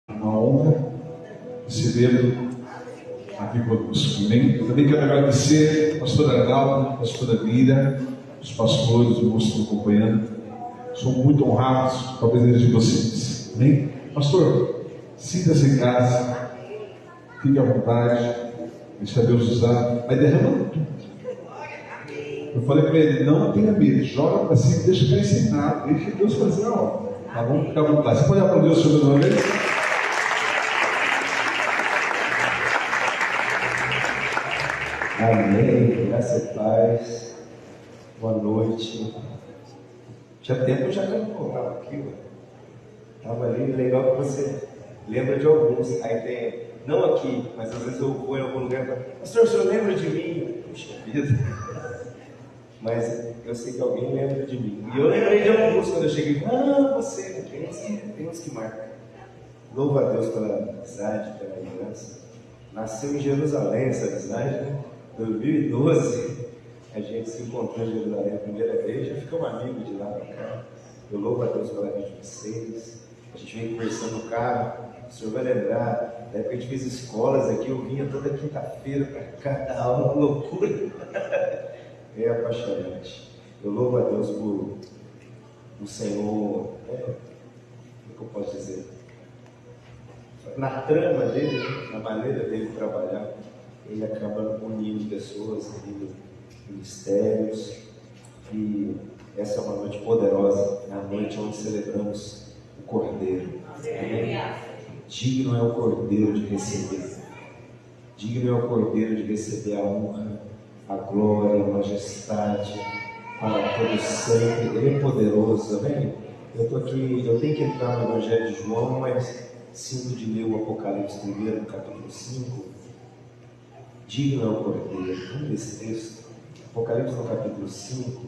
Uma honra recebê-lo aqui conosco. Amém? Eu também quero agradecer a pastora Arnaldo, a pastora Mira, os pastores, os irmãos que estão acompanhando. Sou muito honrado com a presença de vocês. Amém? Pastor, sinta-se em casa, fique à vontade, deixa Deus usar, mas derrama tudo. Eu falei para ele, não tenha medo, joga para cima, deixa cair sem nada, deixa Deus fazer a obra. Tá bom? Fica à vontade. Você pode aplaudir o Senhor mais uma vez? Amém, graça e paz, boa noite. Tinha tempo já que eu não voltava aqui, estava ali, legal que você lembra de alguns. Aí tem, não aqui, mas às vezes eu vou em algum lugar e falo, pastor, o senhor lembra de mim? Puxa vida, mas eu sei que alguém lembra de mim. E eu lembrei de alguns quando eu cheguei, você, tem uns que marcam. Louvo a Deus pela amizade, pela aliança. Nasceu em Jerusalém essa amizade, né? 2012, a gente se encontrou em Jerusalém, a primeira vez, já ficamos amigos de lá para cá. Eu louvo a Deus pela vida de vocês. A gente vem conversando no carro, o senhor vai lembrar, da época que a gente fez escolas aqui, eu vinha toda quinta-feira para cá, dar aula, uma loucura. É apaixonante. Eu louvo a Deus por o Senhor, como é que eu posso dizer? Na trama dele, na maneira dele trabalhar, ele acaba unindo pessoas, unindo ministérios, e essa é uma noite poderosa, é a noite onde celebramos o Cordeiro. Amém? Digno é o Cordeiro de receber, digno é o Cordeiro de receber a honra, a glória, a majestade, para todo sempre. Ele é poderoso, amém? Eu estou aqui, eu tenho que entrar no Evangelho de João, mas sinto de ler o Apocalipse primeiro, no capítulo 5. Digno é o Cordeiro. Vamos ler esse texto. Apocalipse no capítulo 5.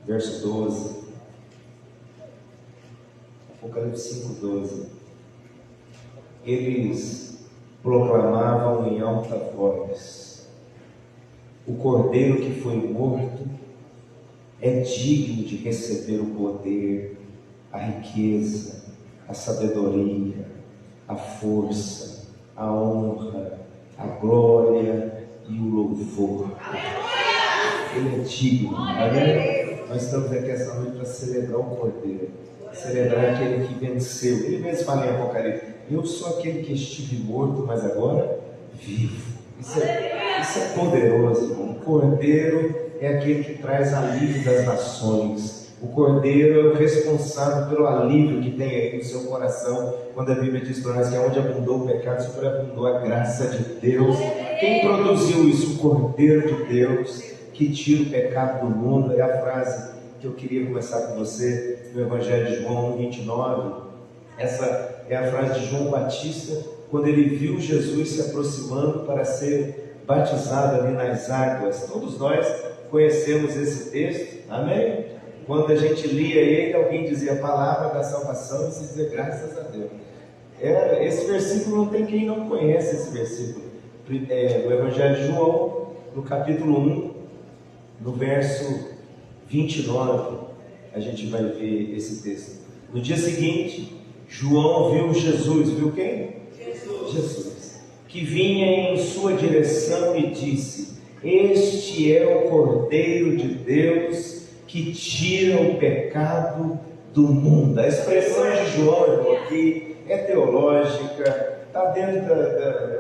Verso 12. Apocalipse 5, 12. Eles proclamavam em alta voz: o Cordeiro que foi morto é digno de receber o poder, a riqueza, a sabedoria, a força, a honra, a glória e o louvor. Ele é digno, amém? Nós estamos aqui essa noite para celebrar o Cordeiro, celebrar aquele que venceu. Ele mesmo fala em Apocalipse: eu sou aquele que estive morto, mas agora vivo. Isso é poderoso, irmão. O Cordeiro é aquele que traz alívio das nações. O Cordeiro é o responsável pelo alívio que tem aí no seu coração, quando a Bíblia diz para nós que onde abundou o pecado, superabundou a graça de Deus. Quem produziu isso? O Cordeiro de Deus, que tira o pecado do mundo. É a frase que eu queria começar com você no Evangelho de João 29. Essa é a frase de João Batista, quando ele viu Jesus se aproximando para ser batizado ali nas águas. Todos nós conhecemos esse texto, amém? Quando a gente lia ele, alguém dizia a palavra da salvação, e se dizia graças a Deus. Esse versículo não tem quem não conhece esse versículo. No Evangelho de João, no capítulo 1, no verso 29, a gente vai ver esse texto. No dia seguinte, João viu Jesus, viu quem? Jesus, que vinha em sua direção e disse: este é o Cordeiro de Deus que tira o pecado do mundo. A expressão de João aqui é teológica, está dentro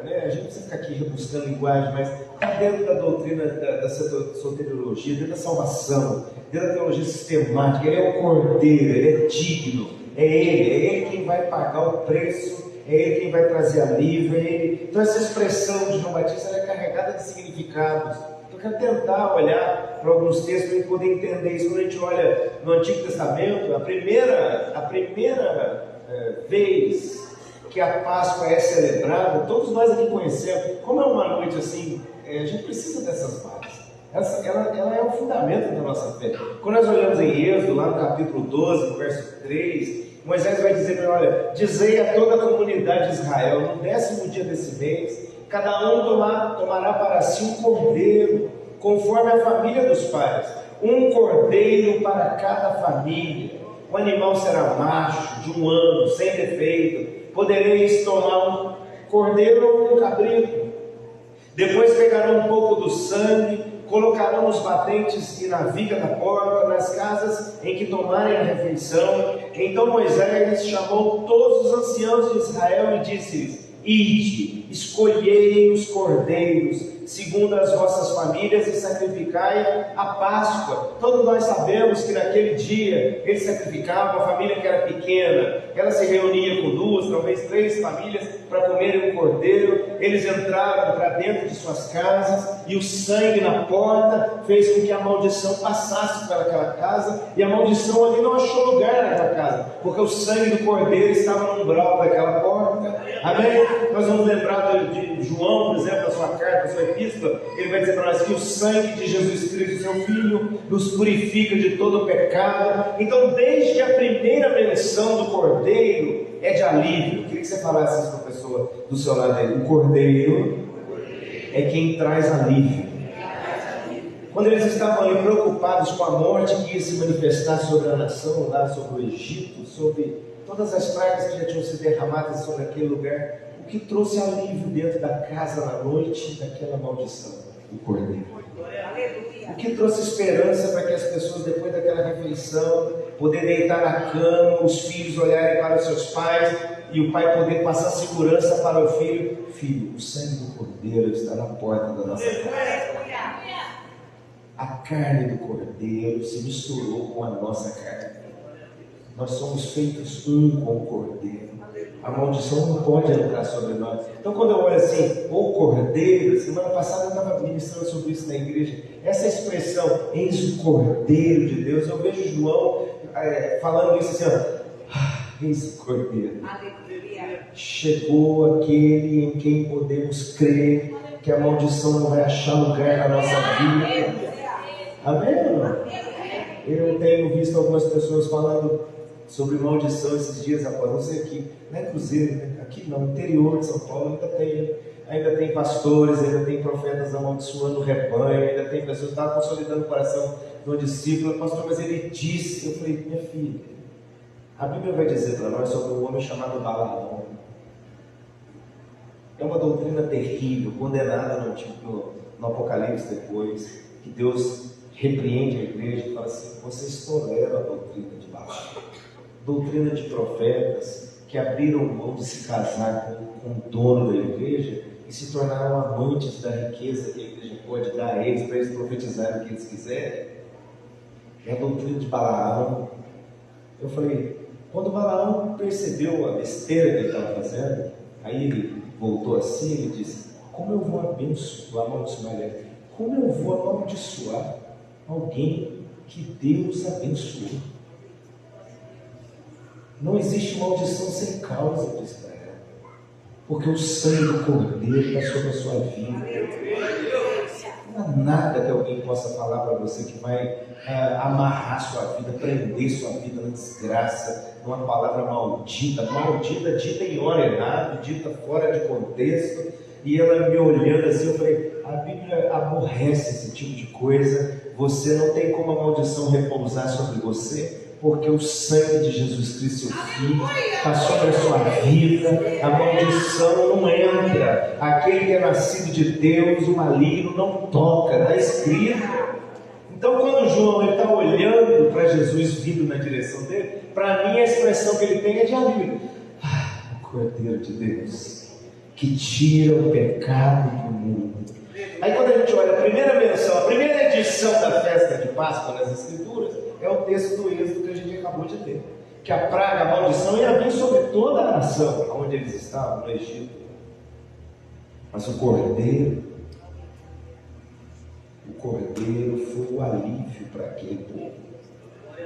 né? A gente não precisa ficar aqui rebuscando linguagem, mas está dentro da doutrina da soteriologia, dentro da salvação, dentro da teologia sistemática. Ele é o Cordeiro, ele é digno, é ele quem vai pagar o preço, é ele quem vai trazer alívio, é ele. Então essa expressão de João Batista é carregada de significados. Eu quero tentar olhar para alguns textos para poder entender isso. Quando a gente olha no Antigo Testamento, a primeira vez que a Páscoa é celebrada, todos nós aqui conhecemos. Como é uma noite assim, a gente precisa dessas bases. Ela é o fundamento da nossa fé. Quando nós olhamos em Êxodo, lá no capítulo 12, no verso 3, Moisés vai dizer para ele: olha, dizei a toda a comunidade de Israel, no 10º dia desse mês, cada um tomará para si um cordeiro, conforme a família dos pais. Um cordeiro para cada família. O animal será macho, de 1 ano, sem defeito. Podereis tomar um cordeiro ou um cabrito. Depois pegarão um pouco do sangue, colocarão nos batentes e na viga da porta, nas casas em que tomarem a refeição. Então Moisés chamou todos os anciãos de Israel e disse-lhes: ide, escolhei os cordeiros, segundo as vossas famílias, e sacrificai a Páscoa. Todos nós sabemos que naquele dia eles sacrificavam. A família que era pequena, ela se reunia com 2, talvez 3 famílias para comerem um cordeiro. Eles entraram para dentro de suas casas e o sangue na porta fez com que a maldição passasse pelaquela casa, e a maldição ali não achou lugar naquela casa, porque o sangue do cordeiro estava no umbral daquela porta. Amém? Nós vamos lembrar de João, por exemplo, a sua carta, a sua epístola. Ele vai dizer para nós que o sangue de Jesus Cristo, seu Filho, nos purifica de todo pecado. Então, desde a primeira menção do cordeiro, é de alívio. Eu queria que você falasse isso para a pessoa do seu lado aí. O cordeiro é quem traz alívio. Quando eles estavam ali preocupados com a morte que ia se manifestar sobre a nação, lá sobre o Egito, sobre todas as pragas que já tinham sido derramadas sobre aquele lugar, o que trouxe alívio dentro da casa na noite daquela maldição? O cordeiro. O que trouxe esperança para que as pessoas, depois daquela refeição, poder deitar na cama, os filhos olharem para os seus pais e o pai poder passar segurança para o filho: filho, o sangue do cordeiro está na porta da nossa casa. A carne do cordeiro se misturou com a nossa carne. Nós somos feitos um com o cordeiro. A maldição não pode entrar sobre nós. Então, quando eu olho assim, o cordeiro, semana passada eu estava ministrando sobre isso na igreja. Essa expressão, eis o cordeiro de Deus, eu vejo João falando isso assim, eis o cordeiro. Chegou aquele em quem podemos crer que a maldição não vai achar lugar na nossa vida. Amém ou não? Eu tenho visto algumas pessoas falando sobre maldição esses dias após. Não sei aqui, não é Cruzeiro, né? Aqui não, interior de São Paulo ainda tem pastores, ainda tem profetas amaldiçoando o rebanho, ainda tem pessoas que estão consolidando o coração do discípulo. Pastor, mas ele disse. Eu falei: minha filha, a Bíblia vai dizer para nós sobre um homem chamado Balaão. É uma doutrina terrível, condenada no Apocalipse depois, que Deus repreende a igreja e fala assim: vocês toleram a doutrina de Balaão. Doutrina de profetas que abriram mão de se casar com o dono da igreja e se tornaram amantes da riqueza que a igreja pode dar a eles, para eles profetizarem o que eles quiserem. É a doutrina de Balaão. Eu falei, quando Balaão percebeu a besteira que ele estava fazendo, aí ele voltou assim, ele disse: como eu vou amaldiçoar ele? Como eu vou amaldiçoar alguém que Deus abençoou? Não existe maldição sem causa, diz para ela, porque o sangue do cordeiro está sobre a sua vida. Não há nada que alguém possa falar para você que vai amarrar sua vida, prender sua vida na desgraça, numa palavra maldita dita em hora errada, dita fora de contexto. E ela me olhando assim, eu falei: a Bíblia aborrece esse tipo de coisa. Você não tem como a maldição repousar sobre você, porque o sangue de Jesus Cristo, seu Filho, está sobre a sua vida. A maldição não entra. Aquele que é nascido de Deus, o maligno não toca. Está escrito. Então, quando João está olhando para Jesus vindo na direção dele, para mim a expressão que ele tem é de alívio. O Cordeiro de Deus, que tira o pecado do mundo. Aí quando a gente olha a primeira menção, a primeira edição da festa de Páscoa nas Escrituras, é o texto do Êxodo que a gente acabou de ler, que a praga, a maldição ia vir sobre toda a nação onde eles estavam, no Egito. Mas o Cordeiro foi o alívio para aquele povo.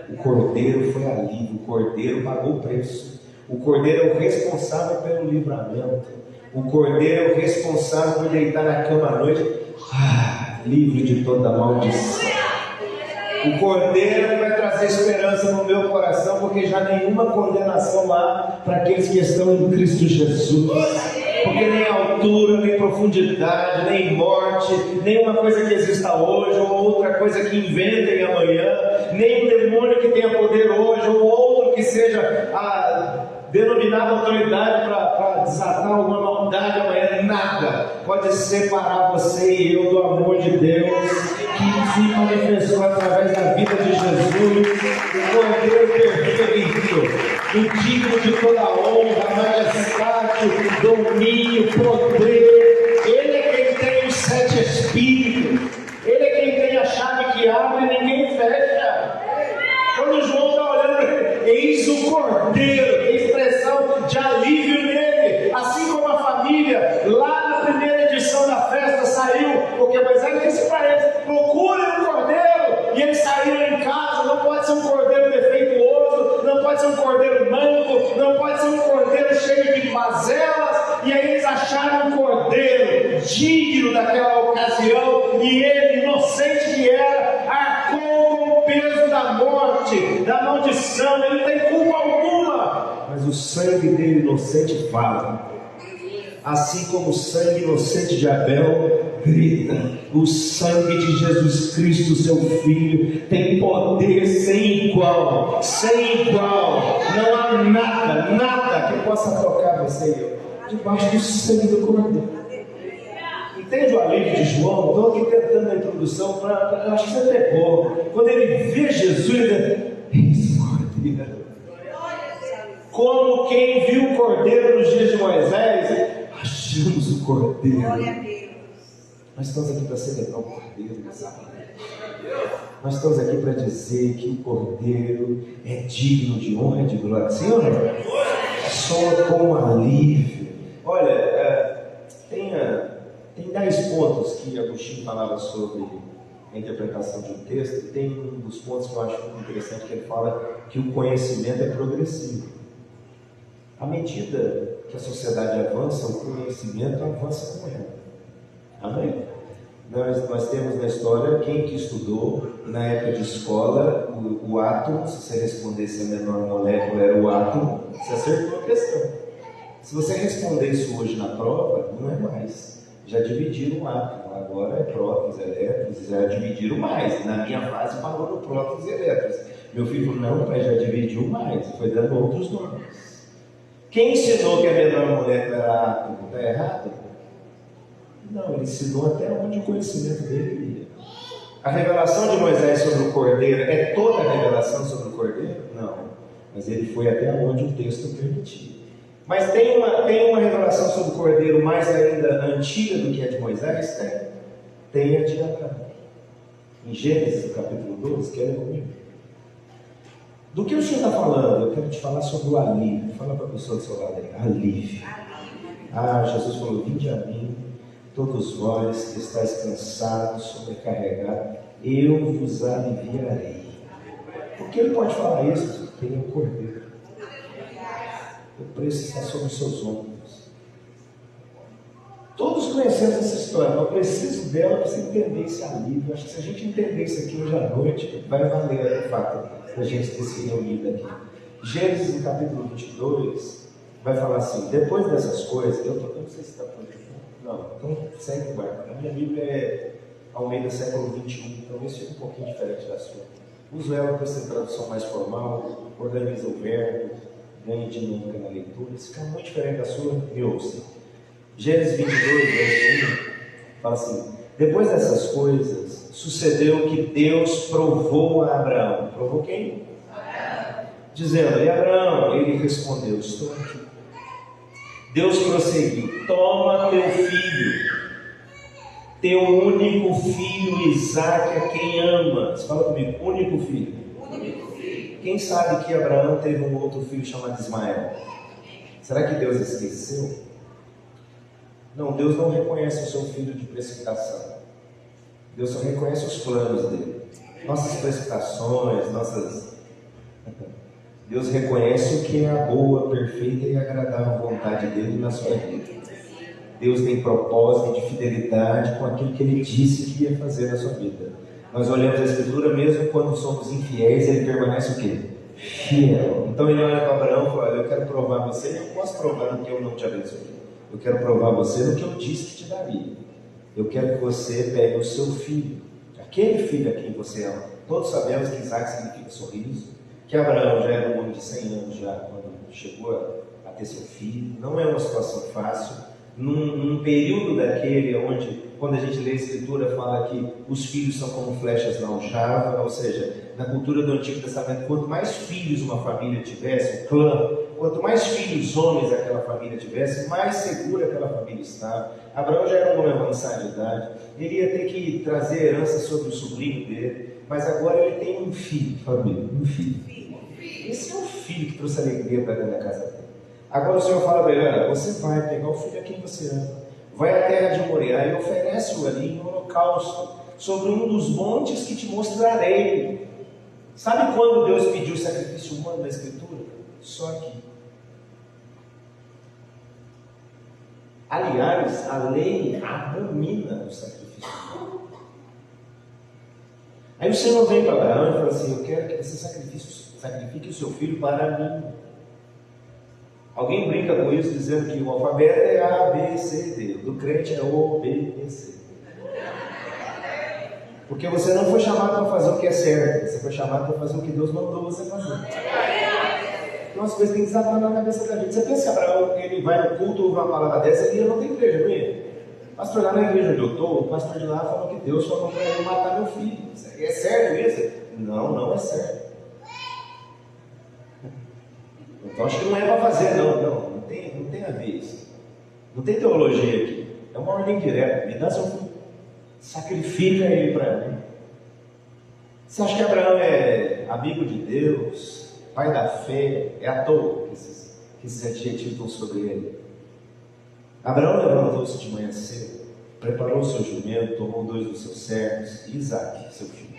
O Cordeiro foi alívio, o Cordeiro pagou o preço. O Cordeiro é o responsável pelo livramento. O Cordeiro é o responsável por deitar na cama à noite, livre de toda maldição. O Cordeiro vai trazer esperança no meu coração, porque já nenhuma condenação há para aqueles que estão em Cristo Jesus. porque nem altura, nem profundidade, nem morte, nem uma coisa que exista hoje, ou outra coisa que inventem amanhã, nem um demônio que tenha poder hoje, ou outro que seja denominada autoridade para desatar alguma maldade amanhã, nada pode separar você e eu do amor de Deus que se manifestou através da vida de Jesus, o Cordeiro perfeito, o digno de toda honra, majestade, domínio, poder. Ele é quem tem os 7 espíritos, ele é quem tem a chave que abre e ninguém fecha. Quando João está olhando, eis o Cordeiro, tem expressão de alívio nele, assim como a família, lá na primeira edição da festa, saiu, porque Moisés disse para eles: procurem um Cordeiro, e eles saíram em casa. Não pode ser um Cordeiro defeituoso, não pode ser um Cordeiro manco, não pode ser um Cordeiro cheio de mazelas, e aí eles acharam um Cordeiro digno daquela ocasião, e ele, inocente que era, arcou com o peso da morte, da maldição. Ele não tem culpa alguma, mas o sangue dele inocente fala, assim como o sangue inocente de Abel grita. O sangue de Jesus Cristo, seu Filho, tem poder sem igual, sem igual. Não há nada que possa tocar você e eu debaixo do sangue do Cordeiro. Entende o alívio de João? Estou aqui tentando a introdução eu acho que você pegou. Quando ele vê Jesus, ele diz: Cordeiro. Como quem viu o Cordeiro nos dias de Moisés, achamos o Cordeiro. Nós estamos aqui para celebrar o Cordeiro, nós estamos aqui para dizer que o Cordeiro é digno de honra e de glória. Senhor, só com alívio. Olha, tem 10 pontos que Agostinho falava sobre a interpretação de um texto, e tem um dos pontos que eu acho muito interessante, que ele fala que o conhecimento é progressivo. À medida que a sociedade avança, o conhecimento avança com ela. Amém? Nós temos na história quem que estudou na época de escola o átomo. Se você respondesse a menor molécula era o átomo, você acertou a questão. Se você responder isso hoje na prova, não é mais. Já dividiram o átomo, agora é prótons, elétrons, já dividiram mais. Na minha fase falou no prótons e elétrons. Meu filho falou: não, pai, já dividiu mais, foi dando outros nomes. Quem ensinou que a menor molécula era átomo? Está errado? Não, ele ensinou até onde o conhecimento dele ia. A revelação de Moisés sobre o Cordeiro é toda a revelação sobre o Cordeiro? Não, mas ele foi até onde o texto permitia. Mas tem uma revelação sobre o Cordeiro mais ainda antiga do que a de Moisés? Tem a de Abraão. Em Gênesis, capítulo 12, quer ler comigo? Do que o Senhor está falando? Eu quero te falar sobre o alívio. Fala para a pessoa do seu lado aí: alívio. Jesus falou: vinde a mim, todos vós que estáis cansados, sobrecarregados, eu vos aliviarei. Por que ele pode falar isso? Porque ele é o Cordeiro. O preço está sobre os seus ombros. Todos conhecemos essa história, mas eu preciso dela para você entender esse alívio. Acho que se a gente entender isso aqui hoje à noite, vai valer o fato da gente ter se reunido aqui. Gênesis, no capítulo 22, vai falar assim: depois dessas coisas, eu não sei se está pronto. Não, então segue o barco. A minha Bíblia é Almeida século 21, talvez fique um pouquinho diferente da sua. Uso ela para ser tradução mais formal, organiza o verbo, ganha dinâmica na leitura. Se ficar muito diferente da sua, me ouça. Gênesis 22, verso 1, fala assim: depois dessas coisas, sucedeu que Deus provou a Abraão. Provou quem? Dizendo: e Abraão? Ele respondeu: estou aqui. Deus prosseguiu: toma teu filho, teu único filho Isaque, a quem amas. Fala comigo: único filho. Quem sabe que Abraão teve um outro filho chamado Ismael? Será que Deus esqueceu? Não, Deus não reconhece o seu filho de precipitação. Deus só reconhece os planos dele. Nossas precipitações, Deus reconhece o que é a boa, perfeita e agradável vontade dele na sua vida. Deus tem propósito de fidelidade com aquilo que ele disse que ia fazer na sua vida. Nós olhamos a Escritura, mesmo quando somos infiéis, ele permanece o quê? Fiel. Então ele olha para Abraão e fala: eu quero provar você, eu posso provar no que eu não te abençoei. eu quero provar você no que eu disse que te daria. Eu quero que você pegue o seu filho, aquele filho a quem você ama. Todos sabemos que Isaac significa sorriso, que Abraão já era um homem de 100 anos já quando chegou a ter seu filho. Não é uma situação fácil. Num período daquele onde, quando a gente lê a Escritura, fala que os filhos são como flechas na aljava, ou seja, na cultura do Antigo Testamento, quanto mais filhos uma família tivesse, um clã, quanto mais filhos homens aquela família tivesse, mais segura aquela família estava. Abraão já era um homem avançado de idade, ele ia ter que trazer herança sobre o sobrinho dele, mas agora ele tem um filho, família, um filho. Esse é o filho que trouxe alegria para dentro da casa dele. Agora o Senhor fala para ele: olha, você vai pegar o filho a quem você ama, vai à terra de Moriá e oferece-o ali em holocausto, sobre um dos montes que te mostrarei. Sabe quando Deus pediu o sacrifício humano na Escritura? Só aqui. Aliás, a lei abomina o sacrifício humano. Aí o Senhor vem para Abraão e fala assim: eu quero que você sacrifique o seu filho para mim. Alguém brinca com isso dizendo que o alfabeto é A, B, C, D. O do crente é O, B, B, C. Porque você não foi chamado para fazer o que é certo, você foi chamado para fazer o que Deus mandou você fazer. Então as coisas têm que desatar na cabeça da gente. Você pensa que Abraão, ele vai no culto, ouve uma palavra dessa, ele não tem igreja, não ia? Pastor, lá na igreja onde eu estou, o pastor de lá falou que Deus falou para ele matar meu filho. É certo isso? Não, não é certo. Então acho que não é para fazer, não tem a ver isso. Não tem teologia aqui. É uma ordem direta. Me dá seu filho. Sacrifica ele para mim. Você acha que Abraão é amigo de Deus, pai da fé? É à toa que esses adjetivos estão sobre ele. Abraão levantou-se de manhã cedo, preparou o seu jumento, tomou 2 dos seus servos e Isaque, seu filho.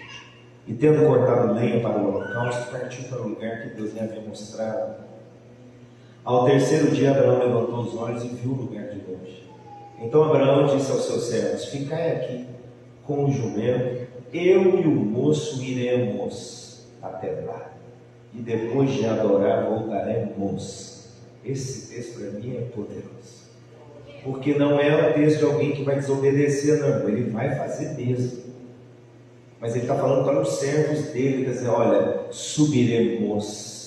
E tendo cortado lenha para o holocausto, partiu para o lugar que Deus lhe havia mostrado. Ao terceiro dia, Abraão levantou os olhos e viu o lugar de longe. Então Abraão disse aos seus servos: ficai aqui com o jumento, eu e o moço iremos até lá, e depois de adorar voltaremos. Esse texto para mim é poderoso, porque não é o texto de alguém que vai desobedecer, não, ele vai fazer mesmo. Mas ele está falando para os servos dele, quer dizer, olha, subiremos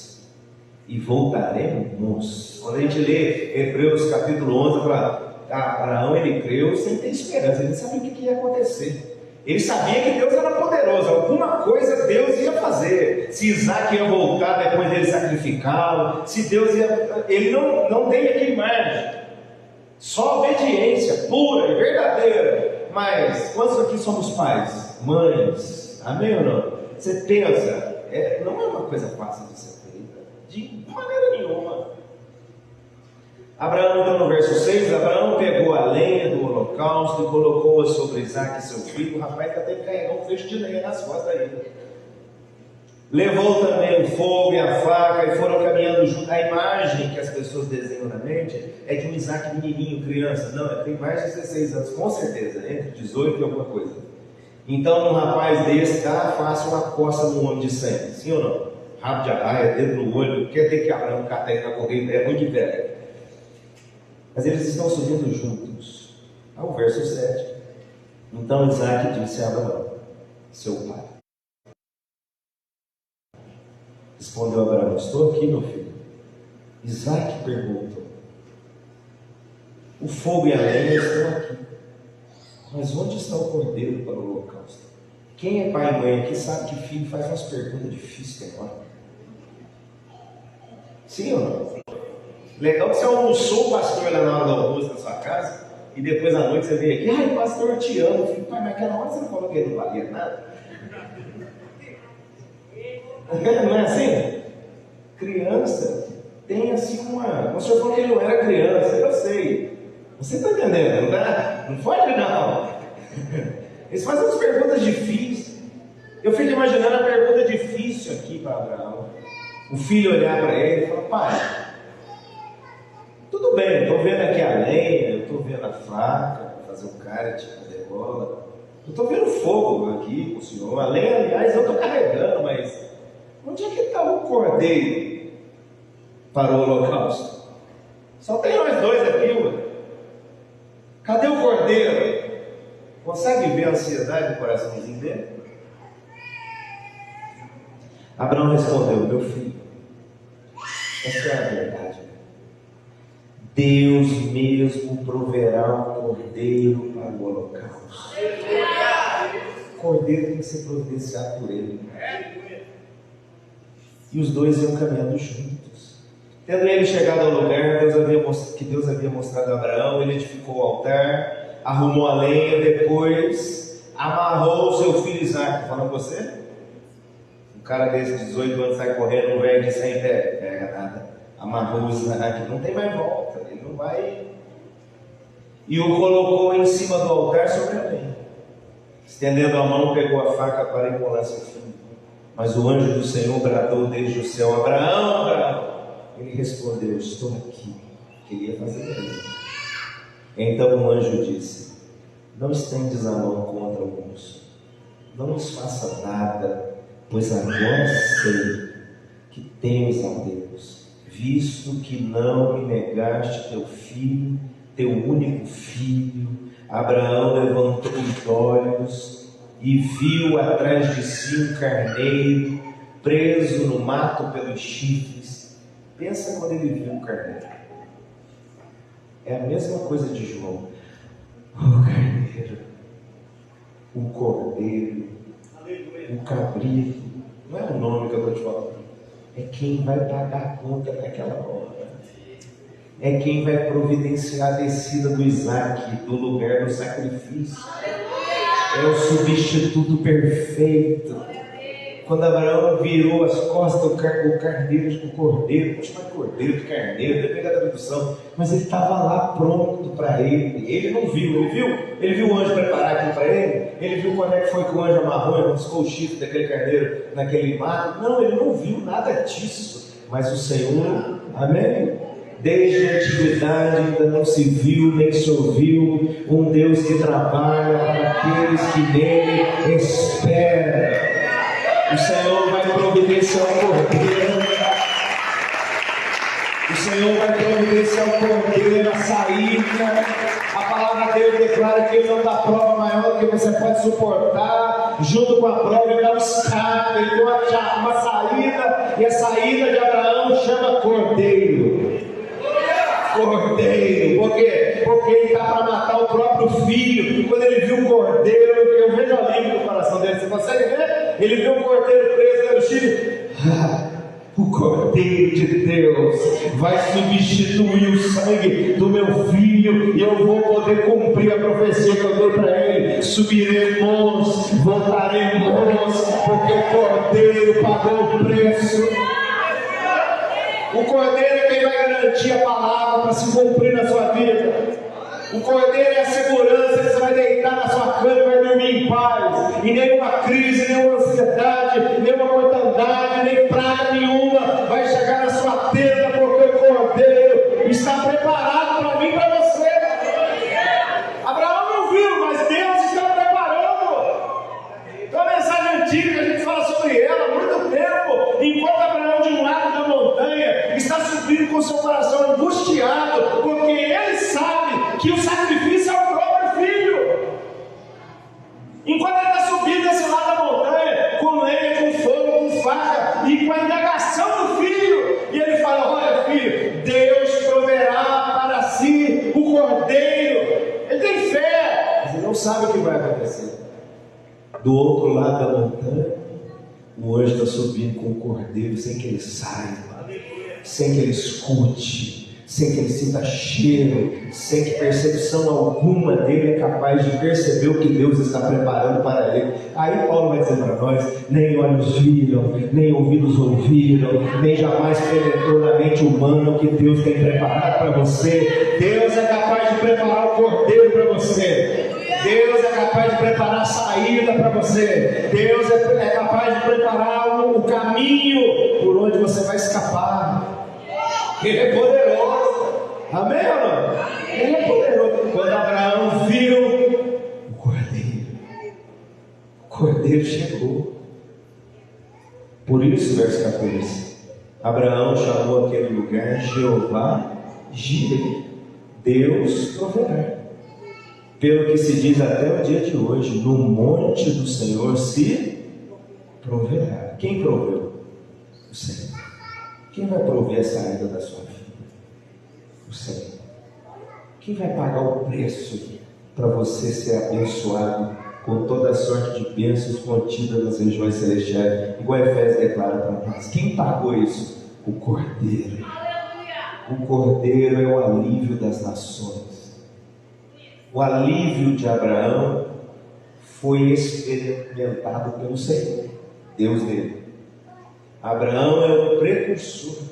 e voltaremos. Quando a gente lê Hebreus capítulo 11, fala: Abraão, ele creu sem ter esperança, ele sabia o que ia acontecer. Ele sabia que Deus era poderoso, alguma coisa Deus ia fazer. Se Isaac ia voltar depois dele sacrificá-lo, se Deus ia... Ele não tem aqui imagem, só obediência pura e verdadeira. Mas quantos aqui somos pais, mães? Amém ou não? Você pensa, não é uma coisa fácil de ser feita, de maneira nenhuma. Abraão, então, no verso 6, Abraão pegou a lenha do holocausto e colocou-a sobre Isaque, seu filho. O rapaz está tendo que carregar um feixe de lenha nas costas ainda. Levou também o fogo e a faca e foram caminhando junto. A imagem que as pessoas desenham na mente é de um Isaque menininho, criança. Não, ele tem mais de 16 anos, com certeza, entre 18 e alguma coisa. Então, um rapaz desse dá fácil uma coça no homem de 100, sim ou não? Rabo de arraia, dedo no olho, quer ter que Abraão catar ele na corrida, é muito velho. Mas eles estão subindo juntos. Ao verso 7. Então Isaque disse a Abraão, seu pai. Respondeu Abraão: estou aqui, meu filho. Isaque perguntou: o fogo e a lenha estão aqui, mas onde está o cordeiro para o holocausto? Quem é pai e mãe aqui sabe que filho faz umas perguntas difíceis agora. Sim ou não? Legal que você almoçou o pastor lá na hora do almoço na sua casa, e depois à noite você vem aqui: ai, pastor, eu te amo. Eu fico: pai, mas naquela hora você não falou que ele não valia nada? Não é assim? Criança tem assim uma... O senhor falou que ele não era criança, eu sei. Você está entendendo, não tá? Não pode não. Eles fazem umas perguntas difíceis. Eu fico imaginando a pergunta difícil aqui para Abraão. O filho olhar para ele e falar: pai, tudo bem, estou vendo aqui a lenha, eu estou vendo a faca para fazer o kart, fazer bola, eu estou vendo fogo aqui com o senhor, a lenha, aliás, eu estou carregando, mas onde é que está o cordeiro para o holocausto? Só tem nós dois aqui, ué. Cadê o cordeiro? Consegue ver a ansiedade do coraçãozinho dele? Abraão respondeu: meu filho, essa é a verdade. Deus mesmo proverá um cordeiro para o holocausto. O cordeiro tem que ser providenciado por ele. E os dois iam caminhando juntos. Tendo ele chegado ao lugar que Deus havia mostrado a Abraão, ele edificou o altar, arrumou a lenha, depois amarrou o seu filho Isaque. Falando com você? Um cara desse de 18 anos sai correndo, um velho de 100 pega nada. Amarrou o Isaque, não tem mais volta, ele não vai. E o colocou em cima do altar sobre a lenha. Estendendo a mão, pegou a faca para imolar seu filho. Mas o anjo do Senhor bradou desde o céu: Abraão, Abraão. Ele respondeu: estou aqui. Queria fazer mesmo. Então o anjo disse: não estendes a mão contra o moço, não nos faça nada, pois agora sei que temes a Deus, visto que não me negaste teu filho, teu único filho. Abraão levantou os olhos e viu atrás de si um carneiro preso no mato pelos chifres. Pensa quando ele viu o carneiro. É a mesma coisa de João. O carneiro, o cordeiro, o cabrito. Não é o nome que eu estou te falando. É quem vai pagar a conta naquela hora. É quem vai providenciar a descida do Isaque do lugar do sacrifício. É o substituto perfeito. Quando Abraão virou as costas, o carneiro, o cordeiro, vou chamar de cordeiro, de carneiro, depende da tradução, mas ele estava lá pronto para ele. Ele não viu, ele viu o anjo preparar aquilo para ele, ele viu quando é que foi que o anjo amarrou e buscou o chifre daquele carneiro naquele mato. Não, ele não viu nada disso, mas o Senhor, amém? Desde a antiguidade ainda não se viu nem se ouviu um Deus que trabalha para aqueles que nele esperam. O Senhor vai providenciar o cordeiro. O Senhor vai providenciar o cordeiro, a saída. A palavra dele declara que ele não dá prova maior do que você pode suportar. Junto com a prova, ele dá um escape, ele deu uma saída. E a saída de Abraão chama cordeiro. Cordeiro, por quê? Porque ele está para matar o próprio filho. E quando ele viu o cordeiro, eu vejo a língua no coração dele, você consegue ver? Ele viu o cordeiro preso pelo chifre. O cordeiro de Deus vai substituir o sangue do meu filho, e eu vou poder cumprir a profecia que eu dei para ele. Subiremos, voltaremos, porque o cordeiro pagou o preço. O cordeiro é quem vai garantir a palavra para se cumprir na sua vida. O cordeiro é a segurança que você vai deitar na sua cama e vai dormir em paz. E nenhuma crise, nenhuma ansiedade, nenhuma mortandade, nem praga nenhuma vai chegar na sua tenda, porque o cordeiro está preparado para mim e para você. Abraão não viu, mas Deus está preparando. É uma mensagem antiga que a gente fala sobre ela há muito tempo. Enquanto Abraão de um lado da montanha está subindo com seu coração angustiado, porque ele sabe que o sacrifício é o próprio filho. Enquanto ele está subindo desse lado da montanha, com lenha, com fogo, com faca e com a indagação do filho, e ele fala: olha filho, Deus proverá para si o cordeiro. Ele tem fé, mas ele não sabe o que vai acontecer. Do outro lado da montanha, o anjo está subindo com o cordeiro sem que ele saiba, sem que ele escute, sem que ele sinta cheiro, sem que percepção alguma dele é capaz de perceber o que Deus está preparando para ele. Aí Paulo vai dizer para nós: nem olhos viram, nem ouvidos ouviram, nem jamais penetrou na mente humana o que Deus tem preparado para você. Deus é capaz de preparar o cordeiro para você. Deus é capaz de preparar a saída para você. Deus é capaz de preparar o caminho por onde você vai escapar. Ele é poderoso. Amém ou não? Ele é poderoso. Quando Abraão viu o cordeiro chegou. Por isso, verso 14: Abraão chamou aquele lugar Jeová Jireh, Deus proverá. Pelo que se diz até o dia de hoje, no monte do Senhor se proverá. Quem proveu? O Senhor. Quem vai prover a saída da sua vida? O Senhor. Quem vai pagar o preço para você ser abençoado com toda a sorte de bênçãos contidas nas regiões celestiais, igual Efésios declara para nós? Quem pagou isso? O Cordeiro. O Cordeiro é o alívio das nações. O alívio de Abraão foi experimentado pelo Senhor, Deus dele. Abraão é o precursor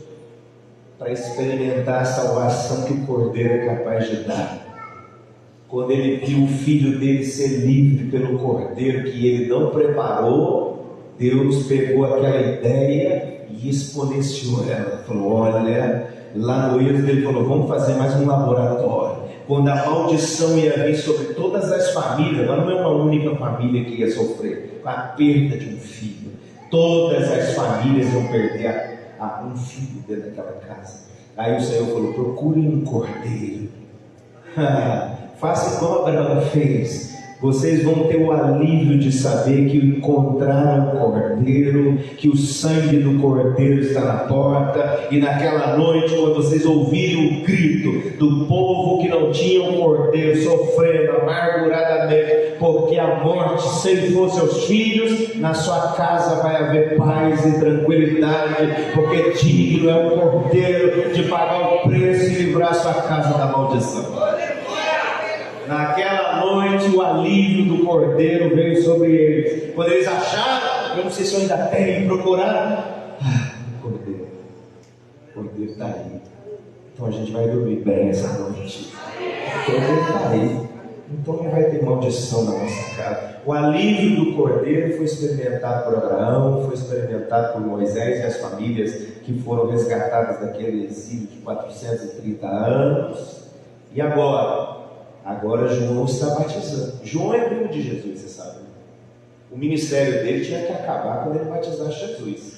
para experimentar a salvação que o Cordeiro é capaz de dar. Quando ele viu o filho dele ser livre pelo Cordeiro que ele não preparou, Deus pegou aquela ideia e exponenciou ela. Falou: olha, lá no Êxodo ele falou: vamos fazer mais um laboratório. Quando a maldição ia vir sobre todas as famílias, não é uma única família que ia sofrer com a perda de um filho. Todas as famílias iam perder um filho dentro daquela casa. Aí o Senhor falou: procurem um cordeiro. Faça como Abraão fez. Vocês vão ter o alívio de saber que encontraram o cordeiro, que o sangue do cordeiro está na porta. E naquela noite, quando vocês ouvirem o grito do povo que não tinha um cordeiro, sofrendo amarguradamente porque a morte ceifou seus filhos, na sua casa vai haver paz e tranquilidade, porque digno é o cordeiro de pagar o preço e livrar sua casa da maldição. Naquela noite o alívio do Cordeiro veio sobre eles. Quando eles acharam, eu não sei se eu ainda tenho, procuraram, o Cordeiro está aí. Então a gente vai dormir bem essa noite. O Cordeiro está aí. Então não vai ter maldição na nossa casa. O alívio do Cordeiro foi experimentado por Abraão, foi experimentado por Moisés e as famílias que foram resgatadas daquele exílio de 430 anos. E agora? Agora João está batizando. João é primo de Jesus, você sabe. O ministério dele tinha que acabar quando ele batizasse Jesus.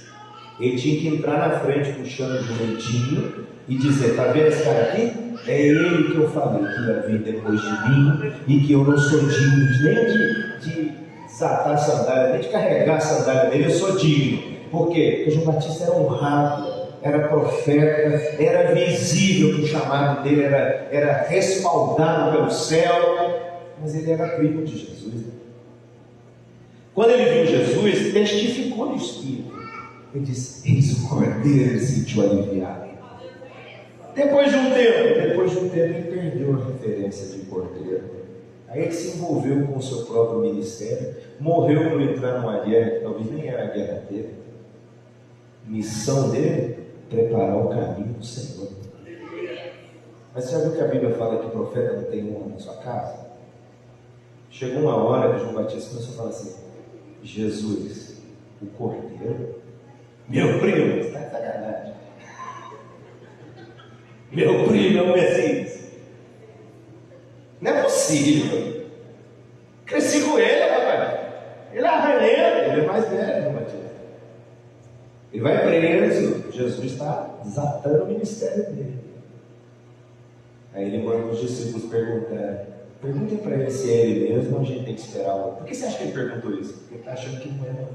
Ele tinha que entrar na frente puxando o jumentinho e dizer: está vendo esse cara aqui? É ele que eu falei que ia vir depois de mim e que eu não sou digno nem de desatar a sandália, nem de carregar a sandália dele. Eu sou digno. Por quê? Porque João Batista era honrado, era profeta, era visível que o chamado dele era respaldado pelo céu, mas ele era primo de Jesus. Quando ele viu Jesus, testificou no Espírito. Ele disse: eis o Cordeiro. Ele se sentiu aliviado. Depois de um tempo, ele perdeu a referência de Cordeiro. Aí ele se envolveu com o seu próprio ministério, morreu por entrar numa guerra que talvez nem era a guerra dele. Missão dele: preparar o caminho do Senhor. Mas você já viu que a Bíblia fala que o profeta não tem honra na sua casa? Chegou uma hora que João Batista começou a falar assim: Jesus, o Cordeiro, meu primo, está de sacanagem. Meu primo é o Messias. Não é possível. Cresci com ele, rapaz. Ele é arranhado, ele é mais velho, João Batista. Ele vai preso. Jesus está desatando o ministério dele. Aí ele manda os discípulos perguntarem: perguntem para ele se é ele mesmo ou a gente tem que esperar outro. Por que você acha que ele perguntou isso? Porque ele está achando que não é não.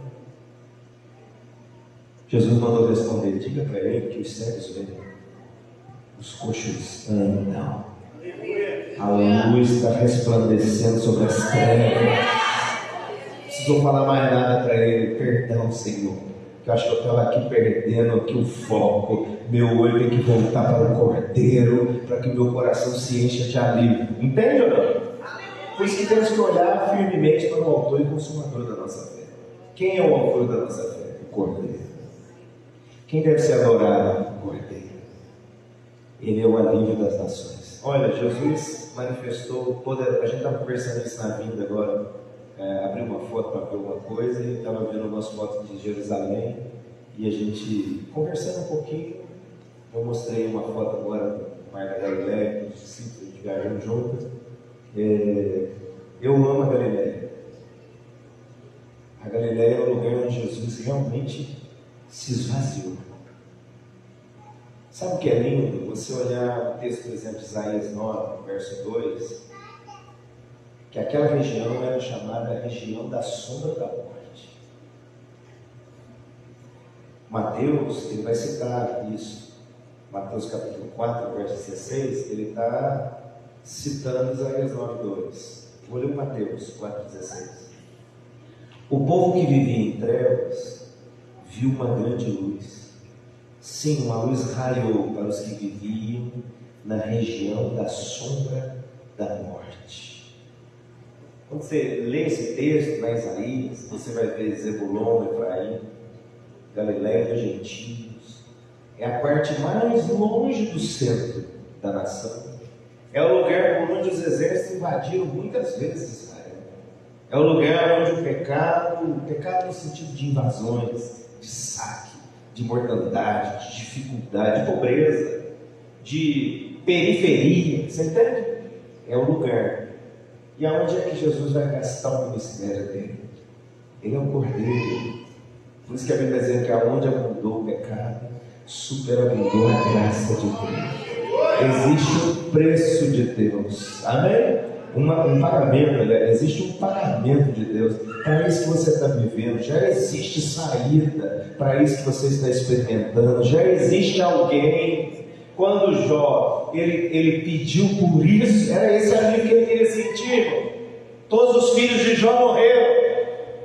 Jesus mandou responder: diga para ele que os cegos veem, os coxos andam, a luz está resplandecendo sobre as trevas. Não precisou falar mais nada para ele. Perdão, Senhor, que eu acho que eu estava aqui perdendo aqui o foco. Meu olho tem que voltar para o Cordeiro, para que o meu coração se encha de alívio. Entende ou não? Por isso que temos que olhar firmemente para o autor e consumador da nossa fé. Quem é o autor da nossa fé? O Cordeiro. Quem deve ser adorado? O Cordeiro. Ele é o alívio das nações. Olha, Jesus manifestou toda. A gente estava conversando isso na vinda agora. Abri uma foto para ver alguma coisa e estava vendo umas fotos de Jerusalém. E a gente conversando um pouquinho. Eu mostrei uma foto agora do Mar da Galileia, com os discípulos de viajando juntos. Eu amo a Galileia. A Galileia é o lugar onde Jesus realmente se esvaziou. Sabe o que é lindo? Você olhar o texto, por exemplo, de Isaías 9, verso 2. que aquela região era chamada região da sombra da morte. Mateus, ele vai citar isso. Mateus capítulo 4, verso 16, ele está citando Isaías 9:2. Vou ler Mateus 4,16. O povo que vivia em trevas viu uma grande luz. Sim, uma luz raiou para os que viviam na região da sombra da morte. Quando você lê esse texto na Isaías, você vai ver Zebulon, Efraim, Galiléia dos gentios. É a parte mais longe do centro da nação. É o lugar por onde os exércitos invadiram muitas vezes Israel. É o lugar onde o pecado no sentido de invasões, de saque, de mortandade, de dificuldade, de pobreza, de periferia, você entende? É o lugar. E aonde é que Jesus vai gastar o ministério dele? Ele é o Cordeiro. Por isso que a Bíblia diz que aonde abundou o pecado, superabundou a graça de Deus. Existe um preço de Deus, amém? Um pagamento, existe um pagamento de Deus para isso que você está vivendo. Já existe saída para isso que você está experimentando. Já existe alguém. Quando Jó ele pediu por isso, era esse alívio que ele queria sentir. Todos os filhos de Jó morreram,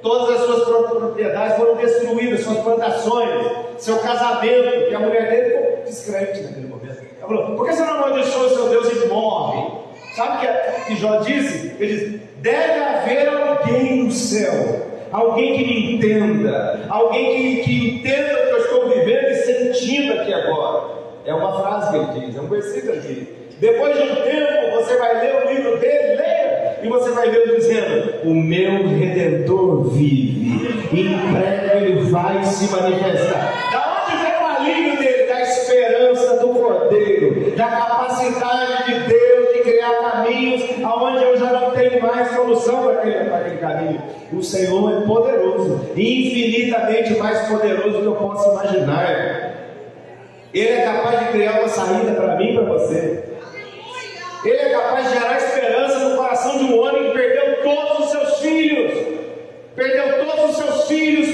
todas as suas propriedades foram destruídas, suas plantações, seu casamento, que a mulher dele ficou descrente naquele momento. Ela falou: por que você não amaldiçoa o seu Deus e morre? Sabe o que Jó disse? Ele disse: deve haver alguém no céu, alguém que me entenda, alguém que entenda o que eu estou vivendo e sentindo aqui agora. É uma frase que ele diz, é um versículo aqui. Depois de um tempo, você vai ler o livro dele, leia, e você vai ver ele dizendo: o meu Redentor vive, e em breve ele vai se manifestar. Da onde vem o alívio dele? Da esperança do Cordeiro, da capacidade de Deus de criar caminhos aonde eu já não tenho mais solução para aquele caminho. O Senhor é poderoso, infinitamente mais poderoso do que eu posso imaginar. Ele é capaz de criar uma saída para mim e para você. Ele é capaz de gerar esperança no coração de um homem que perdeu todos os seus filhos,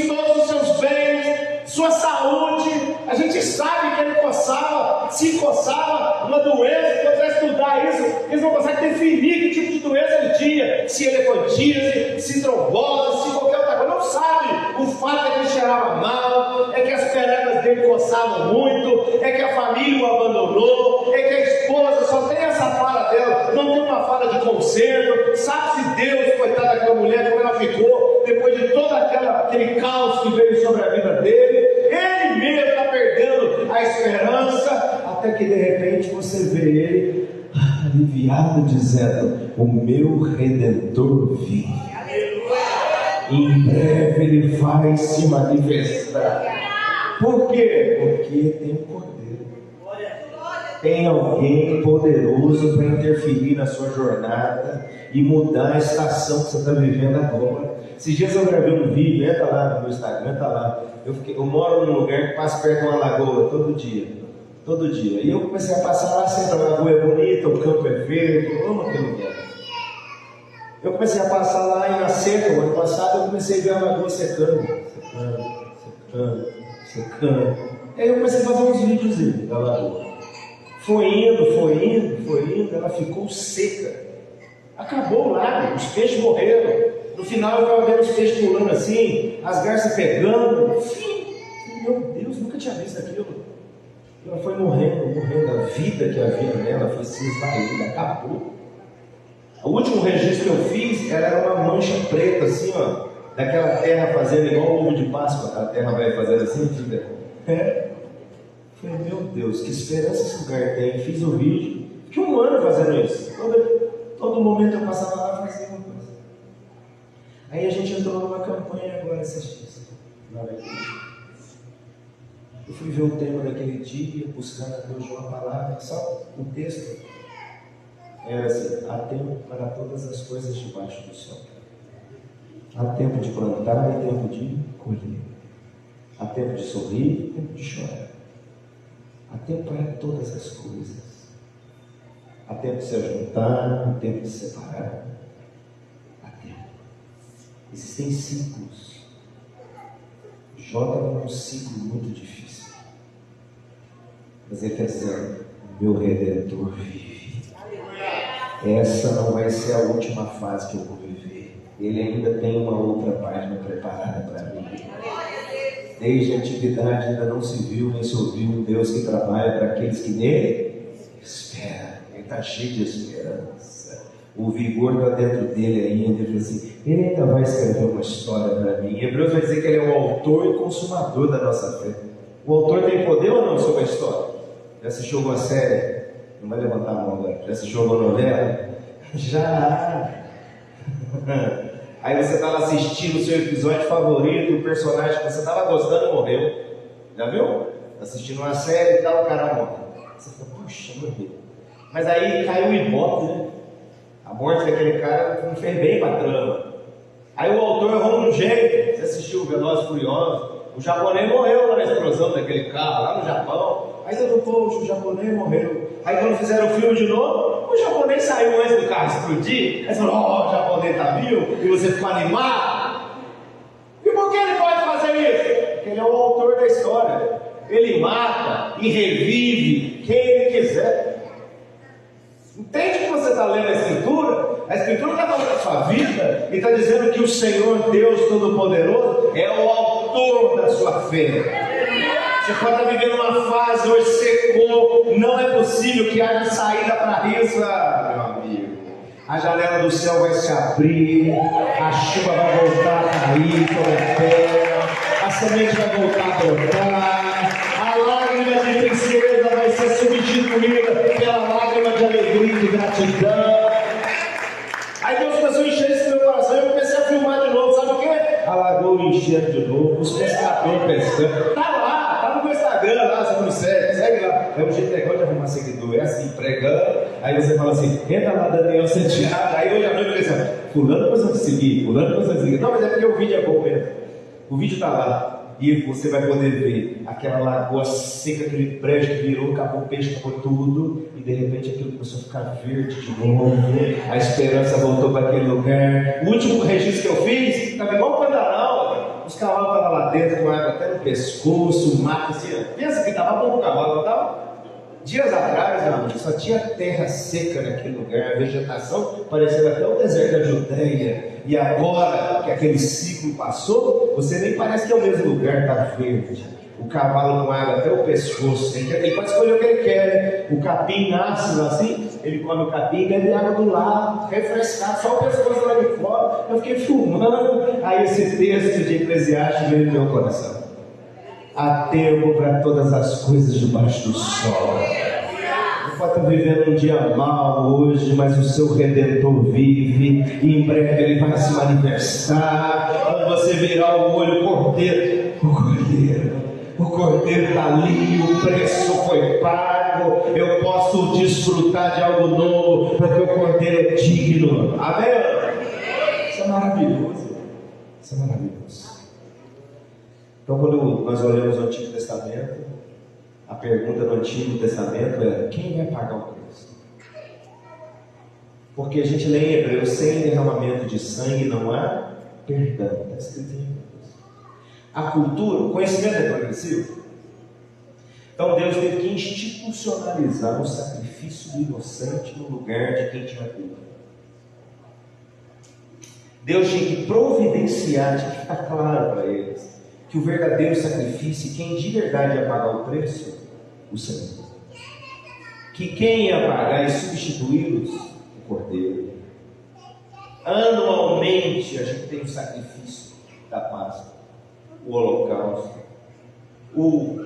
todos os seus bens, sua saúde. A gente sabe que ele se coçava uma doença. Quando vai estudar isso, eles não conseguem definir que tipo de doença ele tinha, se elefantite, se trombose, se qualquer outra coisa. Não sabe. O fato é que ele cheirava mal, é que as pernas dele coçavam muito, é que a família o abandonou, é que a esposa só tem essa fala dela, não tem uma fala de conserto. Sabe-se Deus, coitada daquela mulher, como ela ficou depois de todo aquele caos que veio sobre a vida dele. Ele mesmo está perdendo a esperança, até que de repente você vê ele aliviado, dizendo: o meu Redentor vive, em breve ele vai se manifestar. Por quê? Porque tem um Cordeiro, tem alguém poderoso para interferir na sua jornada e mudar a estação que você está vivendo agora. Esses dias eu gravei um vídeo, entra lá no meu Instagram, entra lá. Eu moro num lugar que passa perto de uma lagoa todo dia. E eu comecei a passar lá sempre, a lagoa é bonita, o campo é verde, eu amo aquele lugar. Eu comecei a passar lá e na seca, o ano passado, eu comecei a ver a lagoa secando. Aí eu comecei a fazer uns vídeos da lagoa. Foi indo, ela ficou seca. Acabou o lago, os peixes morreram. No final eu estava vendo os peixes pulando assim, as garças pegando. Meu Deus, nunca tinha visto aquilo. Ela foi morrendo, a vida que havia nela foi se esvaindo, acabou. O último registro que eu fiz, ela era uma mancha preta assim, ó, daquela terra fazendo igual o ovo de Páscoa, aquela terra vai fazendo assim, fica. Falei: meu Deus, que esperança esse lugar tem. Fiz o vídeo, fiquei um ano fazendo isso. Todo momento eu passava lá e fazia uma coisa. Aí a gente entrou numa campanha agora esses dias, na igreja. Eu fui ver o tema daquele dia, buscando a Deus de uma palavra, só o texto. Era assim: há tempo para todas as coisas debaixo do sol. Há tempo de plantar e tempo de colher. Há tempo de sorrir e tempo de chorar. Há tempo para todas as coisas. Há tempo de se juntar, há tempo de se separar. Existem ciclos. Jó estava num ciclo muito difícil. Mas ele está dizendo: meu Redentor vive. Essa não vai ser a última fase que eu vou viver. Ele ainda tem uma outra página preparada para mim. Desde a antiguidade ainda não se viu nem se ouviu um Deus que trabalha para aqueles que nele esperam. Ele está cheio de esperança. O vigor está dentro dele ainda. Ele diz assim: ele ainda vai escrever uma história para mim. Hebreus vai dizer que ele é o autor e consumador da nossa fé. O autor tem poder ou não sobre a história? Já assistiu alguma série? Não vai levantar a mão agora. Já assistiu alguma novela? Já! Aí você está lá assistindo o seu episódio favorito, o personagem que você estava gostando morreu. Já viu? Assistindo uma série e tal, o cara morre. Você fala: puxa, morreu. Mas aí caiu o ibope, né? A morte daquele cara não fez bem para a trama. Aí o autor errou um jeito. Você assistiu o Velozes e Furiosos? O japonês morreu lá na explosão daquele carro, lá no Japão. Aí todo poxa, o japonês morreu. Aí quando fizeram o filme de novo, o japonês saiu antes do carro explodir. Aí você falou: o japonês está vivo? E você ficou animado. E por que ele pode fazer isso? Porque ele é o autor da história. Ele mata e revive quem ele quiser. Entende que você está lendo a Escritura? A Escritura está falando da sua vida e está dizendo que o Senhor Deus Todo-Poderoso é o autor da sua fé. Você pode estar vivendo uma fase hoje secou, não é possível que haja saída para isso, meu amigo. A janela do céu vai se abrir, a chuva vai voltar a cair sobre a terra, a semente vai voltar a brotar, a lágrima de tristeza vai ser substituída pela lágrima de alegria e de gratidão. Aí Deus começou a encher esse meu coração e eu comecei a filmar de novo. Sabe o que? A lagoa enchendo de novo, os pescadores pescando. Tá lá, tá no meu Instagram lá, você não segue lá. É um jeito legal de arrumar seguidor, é assim, pregando. Aí você fala assim: entra lá, Daniel Santiago. Aí hoje à noite eu falei assim: fulano precisa seguir, fulano precisa seguir. Não, mas é porque o vídeo é bom mesmo. O vídeo tá lá. E você vai poder ver aquela lagoa seca, aquele prédio que virou, acabou o peixe, acabou tudo. E de repente aquilo começou a ficar verde de novo. A esperança voltou para aquele lugar. O último registro que eu fiz estava igual o Pantanal. Os cavalos estavam lá dentro, com água até no pescoço, o mato assim. Pensa que estava bom o cavalo, não estava? Dias atrás, meu amigo, só tinha terra seca naquele lugar, a vegetação parecia até o deserto da Judeia. E agora que aquele ciclo passou, você nem parece que é o mesmo lugar, está verde. O cavalo com água até o pescoço. Ele pode escolher o que ele quer, né? O capim nasce assim, ele come o capim e bebe água do lado, refrescado, só o pescoço lá de fora. Eu fiquei filmando, aí esse texto de Eclesiastes veio no meu coração. Há tempo para todas as coisas debaixo do sol. Você pode estar vivendo um dia mal hoje, mas o seu Redentor vive, e em breve ele vai se manifestar. Quando você virar o olho, o Cordeiro está ali, o preço foi pago. Eu posso desfrutar de algo novo, porque o Cordeiro é digno. Amém? Isso é maravilhoso. Isso é maravilhoso. Então, quando nós olhamos o Antigo Testamento, a pergunta do Antigo Testamento é: quem vai pagar o preço? Porque a gente lê em Hebreus: sem derramamento de sangue não há perdão. Está escrito em Hebreus. A cultura, o conhecimento é progressivo. Então Deus teve que institucionalizar o sacrifício do inocente no lugar de quem tinha culpa. Deus tinha que providenciar, tinha que ficar claro para eles que o verdadeiro sacrifício, quem de verdade ia pagar o preço, o Senhor. Que quem ia pagar e substituí-los, o Cordeiro. Anualmente a gente tem o sacrifício da Páscoa, o holocausto, o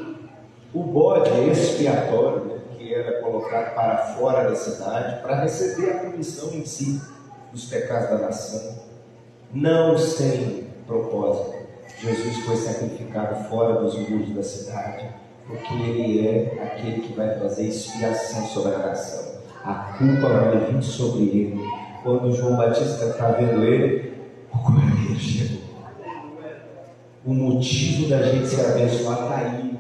bode expiatório, né, que era colocado para fora da cidade para receber a punição em si dos pecados da nação. Não sem propósito, Jesus foi sacrificado fora dos muros da cidade, porque Ele é aquele que vai trazer expiação sobre a nação. A culpa vai vir sobre Ele. Quando João Batista está vendo Ele, o Cordeiro chegou. O motivo da gente se abençoar está aí.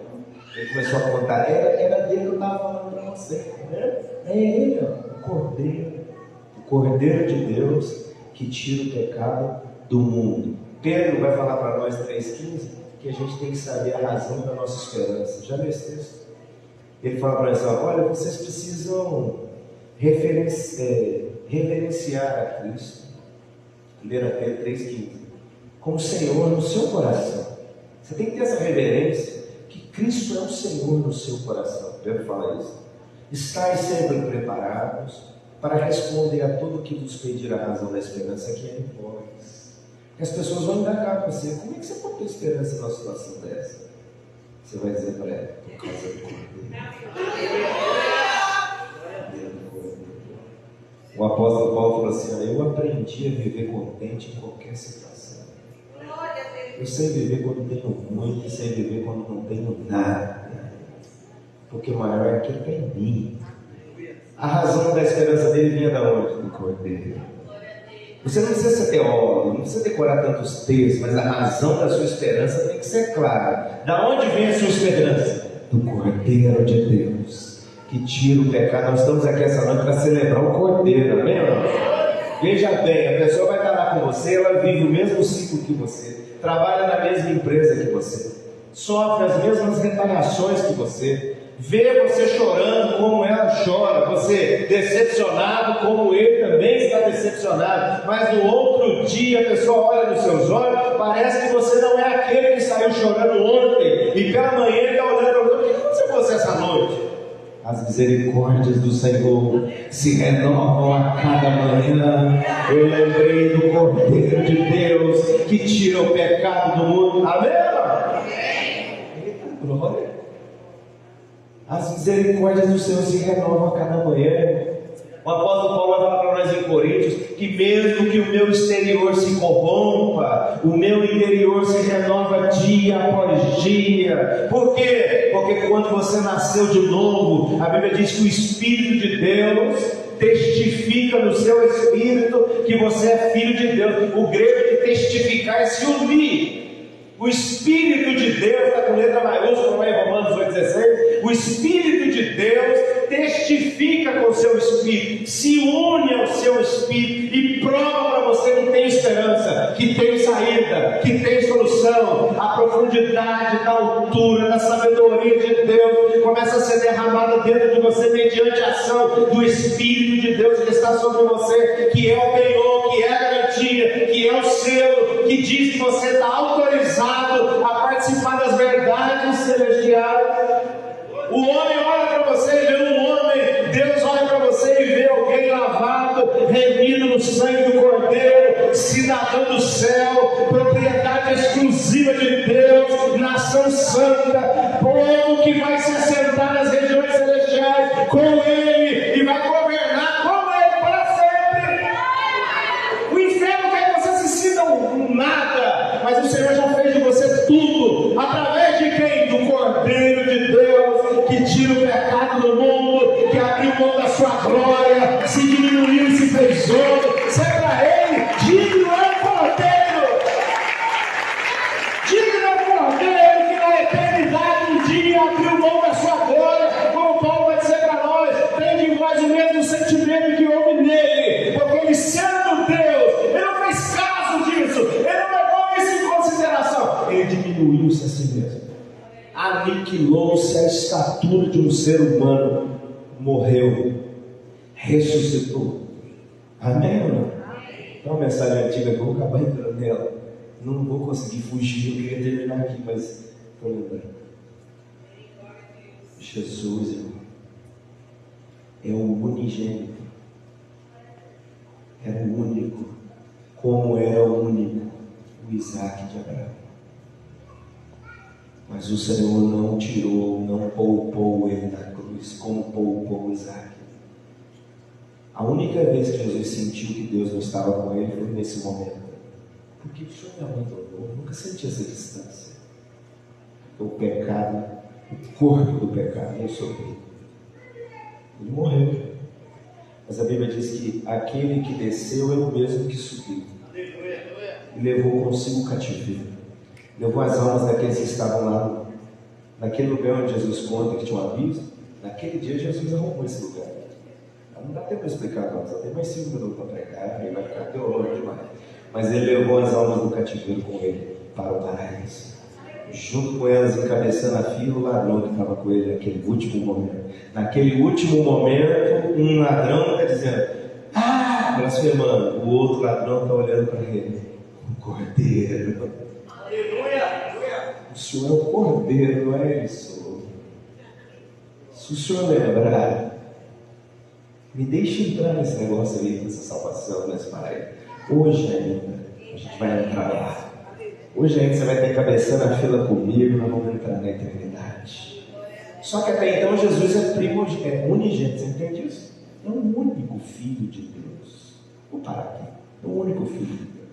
Ele começou a contar, era dele que eu estava falando para você, né? É Ele, ó, o Cordeiro de Deus, que tira o pecado do mundo. Pedro vai falar para nós, 3,15, que a gente tem que saber a razão da nossa esperança. Já leu esse texto? Ele fala para nós, olha, vocês precisam reverenciar a Cristo, ler até 3,15, como Senhor no seu coração. Você tem que ter essa reverência, que Cristo é o Senhor no seu coração. Pedro fala isso. Estais sempre preparados para responder a tudo que vos pedir a razão da esperança que é em vós. Porque as pessoas vão indagar para você, como é que você pode ter esperança numa situação dessa? Você vai dizer para ela, por causa do Cordeiro. O apóstolo Paulo falou assim, olha, eu aprendi a viver contente em qualquer situação. Eu sei viver quando tenho muito, sei viver quando não tenho nada. Porque o maior é aquele que é em mim. A razão da esperança dele vinha da onde? Do Cordeiro. Você não precisa ser teólogo, não precisa decorar tantos textos, mas a razão da sua esperança tem que ser clara. Da onde vem a sua esperança? Do Cordeiro de Deus, que tira o pecado. Nós estamos aqui essa noite para celebrar o Cordeiro, amém? Veja bem, a pessoa vai estar lá com você, ela vive o mesmo ciclo que você, trabalha na mesma empresa que você, sofre as mesmas retaliações que você, vê você chorando como ela chora, você decepcionado como ele também está decepcionado, mas no outro dia a pessoa olha nos seus olhos, parece que você não é aquele que saiu chorando ontem, e pela manhã ele está olhando, o que aconteceu com você essa noite? As misericórdias do Senhor se renovam a cada manhã. Eu lembrei do Cordeiro de Deus que tira o pecado do mundo. Amém? Eita glória! As misericórdias do Senhor se renovam a cada manhã. O apóstolo Paulo vai falar para nós em Coríntios que mesmo que o meu exterior se corrompa, o meu interior se renova dia após dia. Por quê? Porque quando você nasceu de novo, a Bíblia diz que o Espírito de Deus testifica no seu espírito que você é filho de Deus. O grego de testificar é se unir. O Espírito de Deus, está com letra maiúscula lá em Romanos 8,16. O Espírito de Deus testifica com o seu Espírito, se une ao seu Espírito e prova para você que tem esperança, que tem saída, que tem solução. A profundidade da altura, da sabedoria de Deus começa a ser derramada dentro de você mediante a ação do Espírito de Deus que está sobre você, que é o penhor, que é a garantia, que é o selo, que diz que você está autorizado a participar das verdades celestiais. O homem olha para você e vê um homem, Deus olha para você e vê alguém lavado, remido no sangue do Cordeiro, cidadão do céu, propriedade exclusiva de Deus, nação santa, povo que vai se assentar nas regiões celestiais com Ele e vai governar com Ele para sempre. O inferno quer que você se sinta um nada, mas o Senhor já fez de você tudo, através de quem? Do Cordeiro de Deus, que tira o pecado do mundo, que abriu mão da sua glória, se diminuiu e se fez homem. Se é para Ele, digno é o Cordeiro. Digno é o Cordeiro que na eternidade um dia abriu mão da sua glória, como Paulo vai dizer para nós, tem de vós o mesmo sentimento que houve nele, porque Ele sendo Deus, Ele não fez caso disso, Ele não levou isso em consideração, Ele diminuiu-se a si mesmo, aniquilou-se a estatura de um ser humano, morreu, ressuscitou. Amém ou não? Então, uma mensagem antiga que eu vou acabar entrando nela, não vou conseguir fugir, eu queria terminar aqui, mas estou lembrando. Jesus, irmão, é o unigênito, era o único, como era o único o Isaac de Abraão. Mas o Senhor não tirou, não poupou ele da cruz, como poupou Isaac. A única vez que Jesus sentiu que Deus não estava com ele foi nesse momento. Porque o Senhor me abandonou, eu nunca senti essa distância. O pecado, o corpo do pecado, eu sou ele. Ele morreu. Mas a Bíblia diz que aquele que desceu é o mesmo que subiu. E levou consigo o cativeiro. Levou as almas daqueles que estavam lá, naquele lugar onde Jesus conta que tinha um abismo. Naquele dia Jesus arrumou esse lugar. Não dá tempo para explicar, não. Só tem mais 5 minutos para pregar, aí vai ficar teológico demais. mas ele levou as almas do cativeiro com ele para o paraíso. Junto com elas, encabeçando a fila, o ladrão que estava com ele naquele último momento. Naquele último momento, um ladrão está dizendo, blasfemando. O outro ladrão está olhando para ele. O cordeiro. Aleluia! O Senhor é o cordeiro, não é isso? Se o Senhor lembrar, me deixe entrar nesse negócio aí, nessa salvação, nesse paraíso. Hoje ainda, a gente vai entrar lá. Hoje ainda você vai ter cabeçando a fila comigo, nós vamos entrar na eternidade. Só que até então Jesus é unigênito, você entende isso? É o único Filho de Deus. Vou parar aqui. É o único Filho de Deus.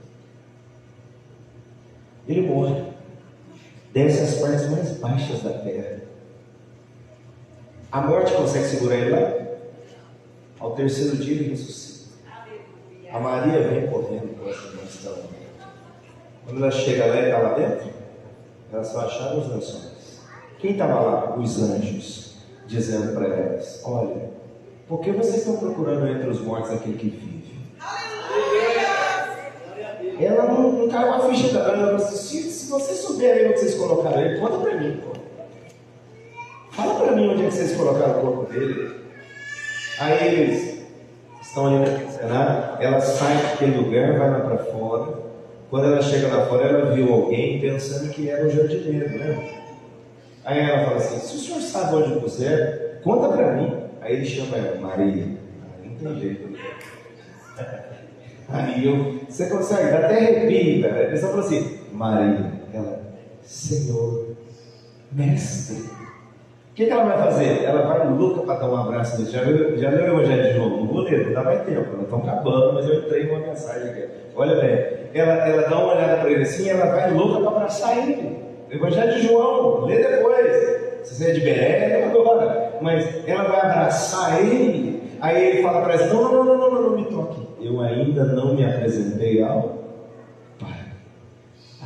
Ele morre. Desce às partes mais baixas da terra. A morte consegue segurar ele lá? Ao terceiro dia ele ressuscita. A Maria vem correndo com essa questão. Quando ela chega lá e está lá dentro, ela só achava os lençóis. Quem estava lá? Os anjos, dizendo para elas: olha, por que vocês estão procurando entre os mortos aquele que vive? Ela não caiu a ficha da Ana. Ela disse: se vocês souberem onde vocês colocaram ele, conta para mim, pô. Fala para mim onde é que vocês colocaram o corpo dele. Aí eles estão ali na cena, ela sai daquele lugar, vai lá para fora. Quando ela chega lá fora, ela viu alguém pensando que era um jardineiro, né? Aí ela fala assim: se o senhor sabe onde puser, conta para mim. Aí ele chama ela, Maria. Não tem jeito. Aí você consegue, dá até arrepio, cara. Ele só fala assim: Maria. Ela: Senhor, mestre. O que ela vai fazer? Ela vai louca para dar um abraço nele. Já leu o Evangelho de João? Não vou ler, não dá mais tempo. Nós estamos acabando, mas eu entrei numa mensagem aqui. Olha bem, ela dá uma olhada para ele assim e ela vai louca para abraçar ele. O Evangelho de João, lê depois. Se você é de Beré, lê agora. Mas ela vai abraçar ele. Aí ele fala para ela: não me toque. Eu ainda não me apresentei ao Pai.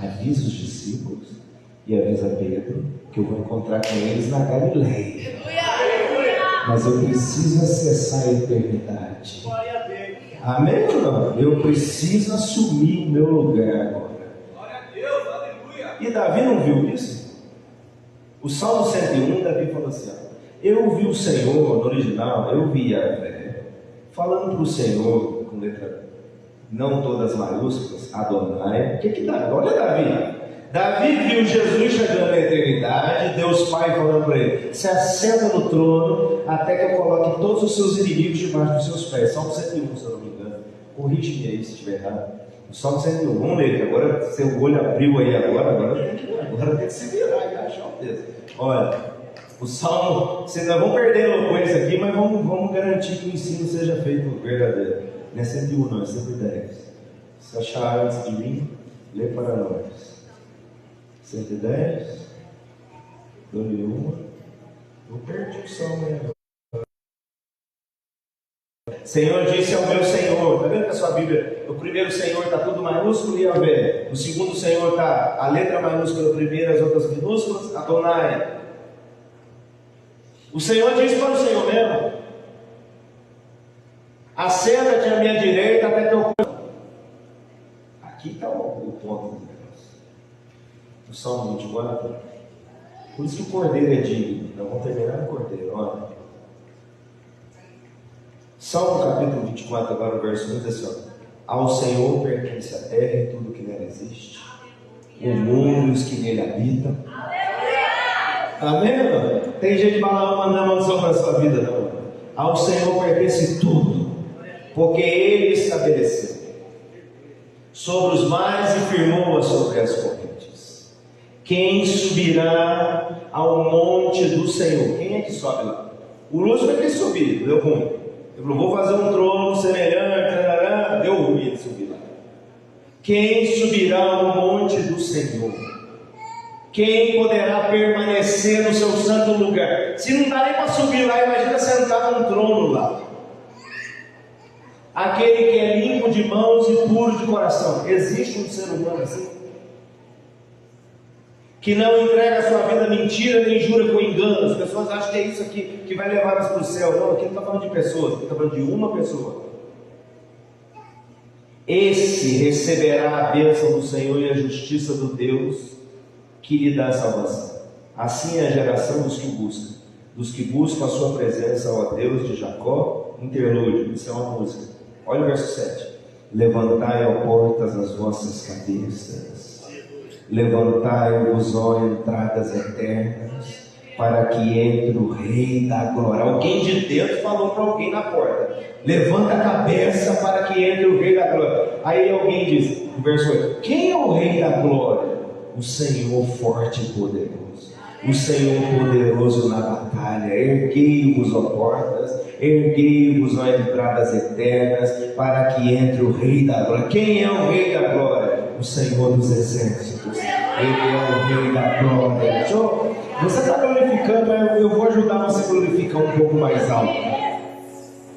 Avisa os discípulos e avisa Pedro que eu vou encontrar com eles na Galileia. Mas eu preciso acessar a eternidade. Amém ou não? Eu preciso assumir o meu lugar agora. E Davi não viu isso? O Salmo 101, Davi falou assim: eu vi o Senhor, no original, eu vi Yahvé falando para o Senhor, com letra não todas maiúsculas, Adonai. O que Davi? Olha Davi. Davi viu Jesus chegando na eternidade, Deus Pai falando para ele: se assenta no trono até que eu coloque todos os seus inimigos debaixo dos seus pés. Salmo 101, se eu não me engano. Corrige-me aí se estiver errado. O Salmo 101, vamos ler, que agora seu olho abriu aí agora tem que se virar e achar o texto. Olha, o Salmo, nós vamos perder a eloquência aqui, mas vamos garantir que o ensino seja feito verdadeiro. Não é 101 não, é 110. Se achar antes de mim, lê para nós. 110, dou-lhe uma. Eu perdi o salmo aí agora. Senhor disse ao meu Senhor. Está vendo que a sua Bíblia, o primeiro Senhor está tudo maiúsculo e Yahvé. O segundo Senhor está a letra maiúscula primeiro, as outras minúsculas, Adonai. O Senhor disse para o Senhor mesmo: assenta-te à minha direita até que eu... Aqui está o ponto do negócio. O Salmo 24. Por isso que o cordeiro é digno. Nós vamos terminar no cordeiro, olha. Salmo capítulo 24, agora o verso 1 diz assim: ao Senhor pertence a terra e tudo que nela existe, o mundo e os que nele habitam. Amém? Tem gente de Balaão mandando maldição para a sua vida, não. Ao Senhor pertence tudo, porque Ele estabeleceu sobre os mares e firmou-a sobre as correntes. Quem subirá ao monte do Senhor? Quem é que sobe lá? O Lúcifer quis subir, deu ruim. Ele falou: vou fazer um trono semelhante, deu ruim ele subir lá. Quem subirá ao monte do Senhor? Quem poderá permanecer no seu santo lugar? Se não dá nem para subir lá, imagina sentar num trono lá. Aquele que é limpo de mãos e puro de coração. Existe um ser humano assim? Que não entrega a sua vida a mentira nem jura com engano. As pessoas acham que é isso aqui que vai levá-las para o céu. Não, aqui não está falando de pessoas, aqui está falando de uma pessoa. esse receberá a bênção do Senhor e a justiça do Deus que lhe dá salvação. Assim é a geração dos que buscam a sua presença, ó Deus de Jacó. Interlúdio, isso é uma música. Olha o verso 7. Levantai, ó portas, as vossas cabeças, levantai-vos, ó entradas eternas, para que entre o Rei da Glória. Alguém de dentro falou para alguém na porta: levanta a cabeça para que entre o Rei da Glória. Aí alguém diz, no verso 8: quem é o Rei da Glória? O Senhor forte e poderoso, o Senhor poderoso na batalha. Erguei-vos, ó portas, erguei-vos, ó entradas eternas, para que entre o Rei da Glória. Quem é o Rei da Glória? O Senhor dos exércitos. Ele é o Rei da Glória. Você está glorificando, eu vou ajudar você a glorificar um pouco mais alto.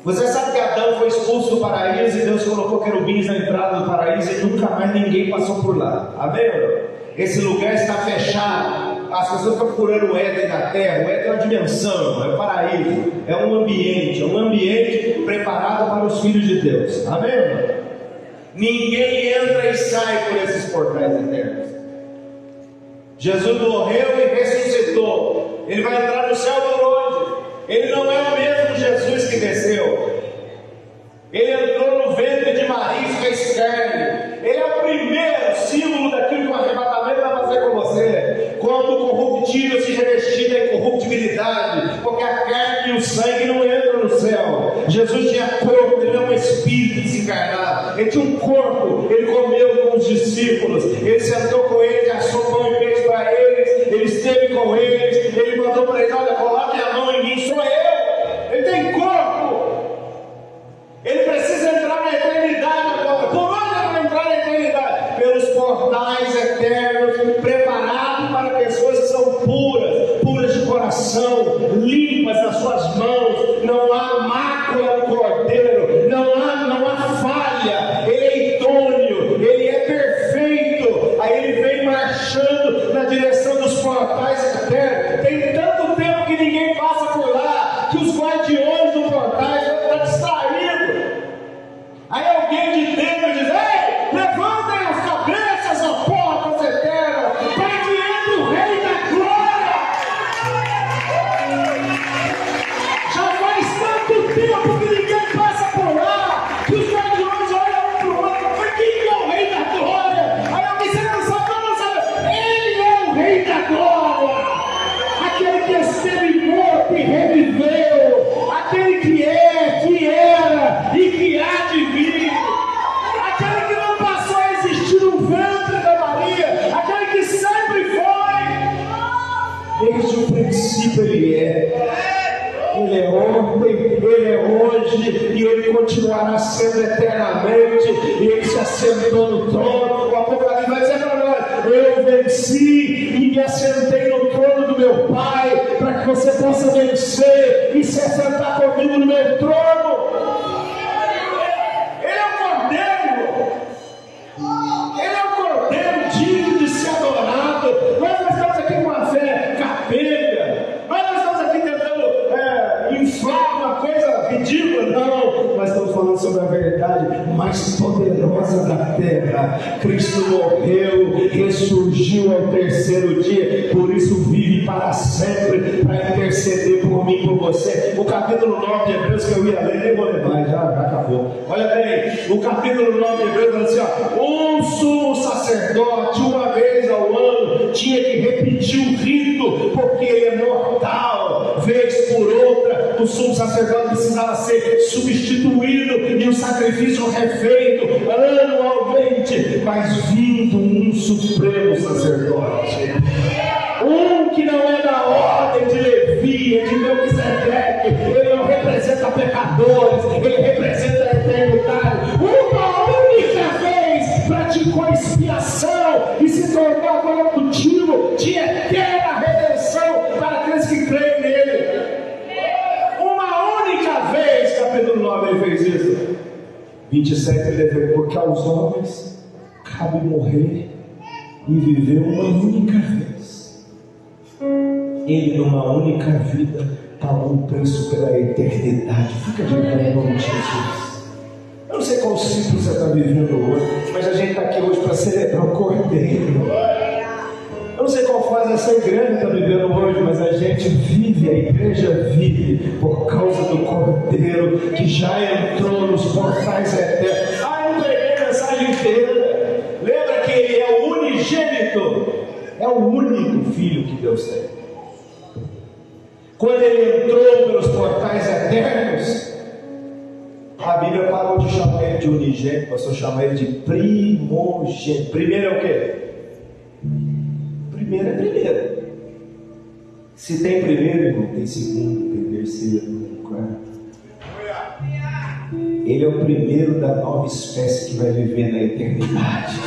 Você sabe que Adão foi expulso do paraíso e Deus colocou querubins na entrada do paraíso e nunca mais ninguém passou por lá. Amém? Esse lugar está fechado. As pessoas estão procurando o Éden na terra. O Éden é uma dimensão, é o paraíso, é um ambiente preparado para os filhos de Deus. Amém? Ninguém entra e sai por esses portais eternos. Jesus morreu e ressuscitou. Ele vai entrar no céu por onde? Ele não é o mesmo Jesus que desceu. Ele entrou no ventre de Maria e fez carne. Ele é o primeiro símbolo daquilo que o arrebatamento vai fazer com você. Quando o corruptível se revestir da incorruptibilidade, porque a carne e o sangue não entram no céu. Jesus tinha corpo, ele não é um espírito desencarnado. Ele tinha um corpo, ele comeu com os discípulos, ele sentou com eles, assou pão e peixe para eles, ele esteve com eles, ele mandou para eles: olha, coloque a mão em mim, sou eu. Ele tem corpo. Ele precisa entrar na eternidade agora. Por onde ele vai entrar na eternidade? Pelos portais eternos, preparados para pessoas que são puras de coração, limpas nas suas mãos. Não há mácula no cordeiro, não há falha. Ele é idôneo, ele é perfeito. Aí ele vem marchando na direção dos portais eternos. Tem tanto tempo que ninguém passa por lá, que os guardiões do portal estão distraídos. Aí alguém de dentro diz: ei, levantem as cabeças, ó portas eternas, para que entre o Rei da Glória. Já faz tanto tempo que ninguém passa por lá, que os guardiões olham um para o outro: mas quem é o Rei da Glória? Aí alguém: você não sabe, ele é o Rei da Glória, aquele que esteve morto e reviveu, aquele que é, que era e que há de vir, aquele que não passou a existir no ventre da Maria, aquele que sempre foi. Desde o princípio ele é ontem, ele é hoje e ele continuará sendo eternamente. E ele se assentou no trono. O Apocalipse vai dizer para nós: eu venci e me assentei no trono do meu Pai, para que você possa vencer e se assentar comigo no meu trono. Ele é o Cordeiro digno de ser adorado. Nós não estamos aqui com uma fé capenga, nós não estamos aqui tentando inflar uma coisa ridícula, não. Nós estamos falando sobre a verdade mais poderosa da terra. Cristo morreu, ressurgiu ao terceiro dia, por isso vive para sempre, para interceder por mim e por você. O capítulo 9 de Hebreus, que eu ia ler, nem vou ler mais, já acabou. Olha bem, o capítulo 9 de Hebreus diz assim: ó, um sumo sacerdote, uma vez ao ano, tinha que repetir o rito, porque ele é mortal. Vez por outra, o sumo sacerdote precisava ser substituído e o sacrifício refeito anualmente. Mas vindo um supremo sacerdote, um que não é da ordem de Levi, de Melquisedeque, ele não representa pecadores, ele representa a eternidade. Uma única vez praticou expiação e se tornou agora motivo de eterna redenção para aqueles que creem nele. Uma única vez, capítulo 9, ele fez isso. 27 ele fez: porque aos homens cabe morrer e viver uma única vez. Ele, numa única vida, pagou o preço pela eternidade. Fica de pé em nome de Jesus. Eu não sei qual ciclo você está vivendo hoje, mas a gente está aqui hoje para celebrar o Cordeiro. Eu não sei qual fase essa igreja está vivendo hoje, mas a gente vive, a igreja vive por causa do Cordeiro que já entrou nos portais eternos. Eu não preguei a mensagem inteira. Lembra que ele é o unigênito, é o único filho que Deus tem. Quando ele entrou pelos portais eternos, a Bíblia parou de chamar ele de unigênito, passou a chamar ele de primogênito. Primeiro é o quê? Primeiro é primeiro. Se tem primeiro, irmão, tem segundo, tem terceiro, tem quarto. Ele é o primeiro da nova espécie que vai viver na eternidade.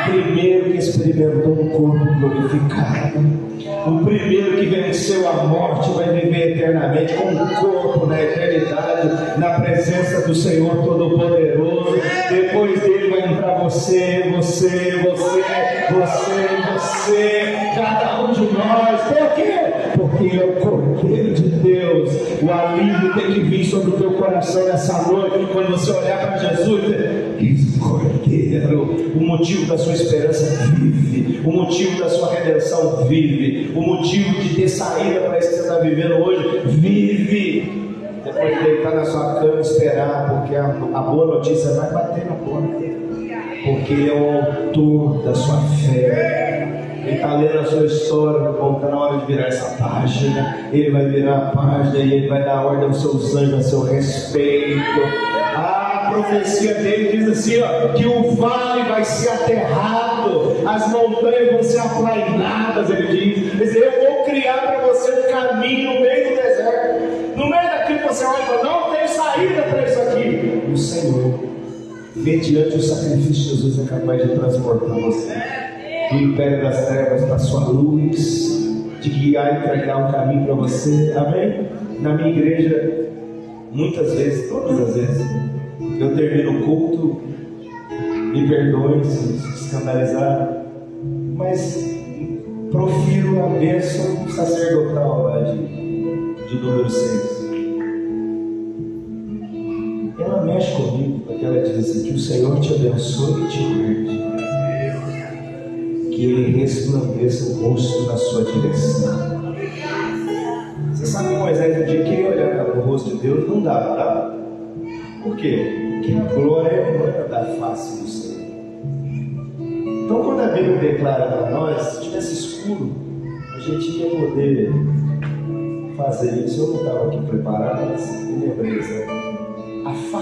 O primeiro que experimentou um corpo glorificado. O primeiro que venceu a morte vai viver eternamente com um corpo na eternidade, na presença do Senhor Todo-Poderoso. Depois dele vai entrar você, cada um de nós. Por quê? Porque ele é o Cordeiro de Deus. O alívio tem que vir sobre o teu coração nessa noite, quando você olhar para Jesus e dizer: Cordeiro, o motivo da sua esperança vive, o motivo da sua redenção vive, o motivo de ter saída para isso que você está vivendo hoje vive. Depois de deitar na sua cama e esperar, porque a boa notícia vai bater na porta, porque ele é o autor da sua fé. Ele está lendo a sua história, está na hora de virar essa página. Ele vai virar a página e ele vai dar ordem aos seus anjos a seu respeito. A profecia dele diz assim, que o vale vai ser aterrado, as montanhas vão ser aplainadas. Ele diz: quer dizer, eu vou criar para você um caminho no meio do deserto, no meio daquilo que você olha e fala: não tem saída para isso aqui. O Senhor, mediante o sacrifício de Jesus, é capaz de transportar você do império das trevas para a sua luz, de guiar e entregar um caminho para você. Amém? Na minha igreja, muitas vezes, todas as vezes, eu termino o culto, me perdoem se escandalizar, mas profiro a bênção sacerdotal lá de número 6. Ela mexe comigo, porque ela diz assim: que o Senhor te abençoe e te guarde, que Ele resplandeça o rosto na sua direção. Você sabe que Moisés um dia queria olhar para o rosto de Deus, não dava, tá? Por quê? Porque a glória é a glória da face do Senhor. Então, quando a Bíblia declara para nós, se tivesse escuro, a gente ia poder fazer isso. Eu não estava aqui preparado, mas me lembrei, sabe? A face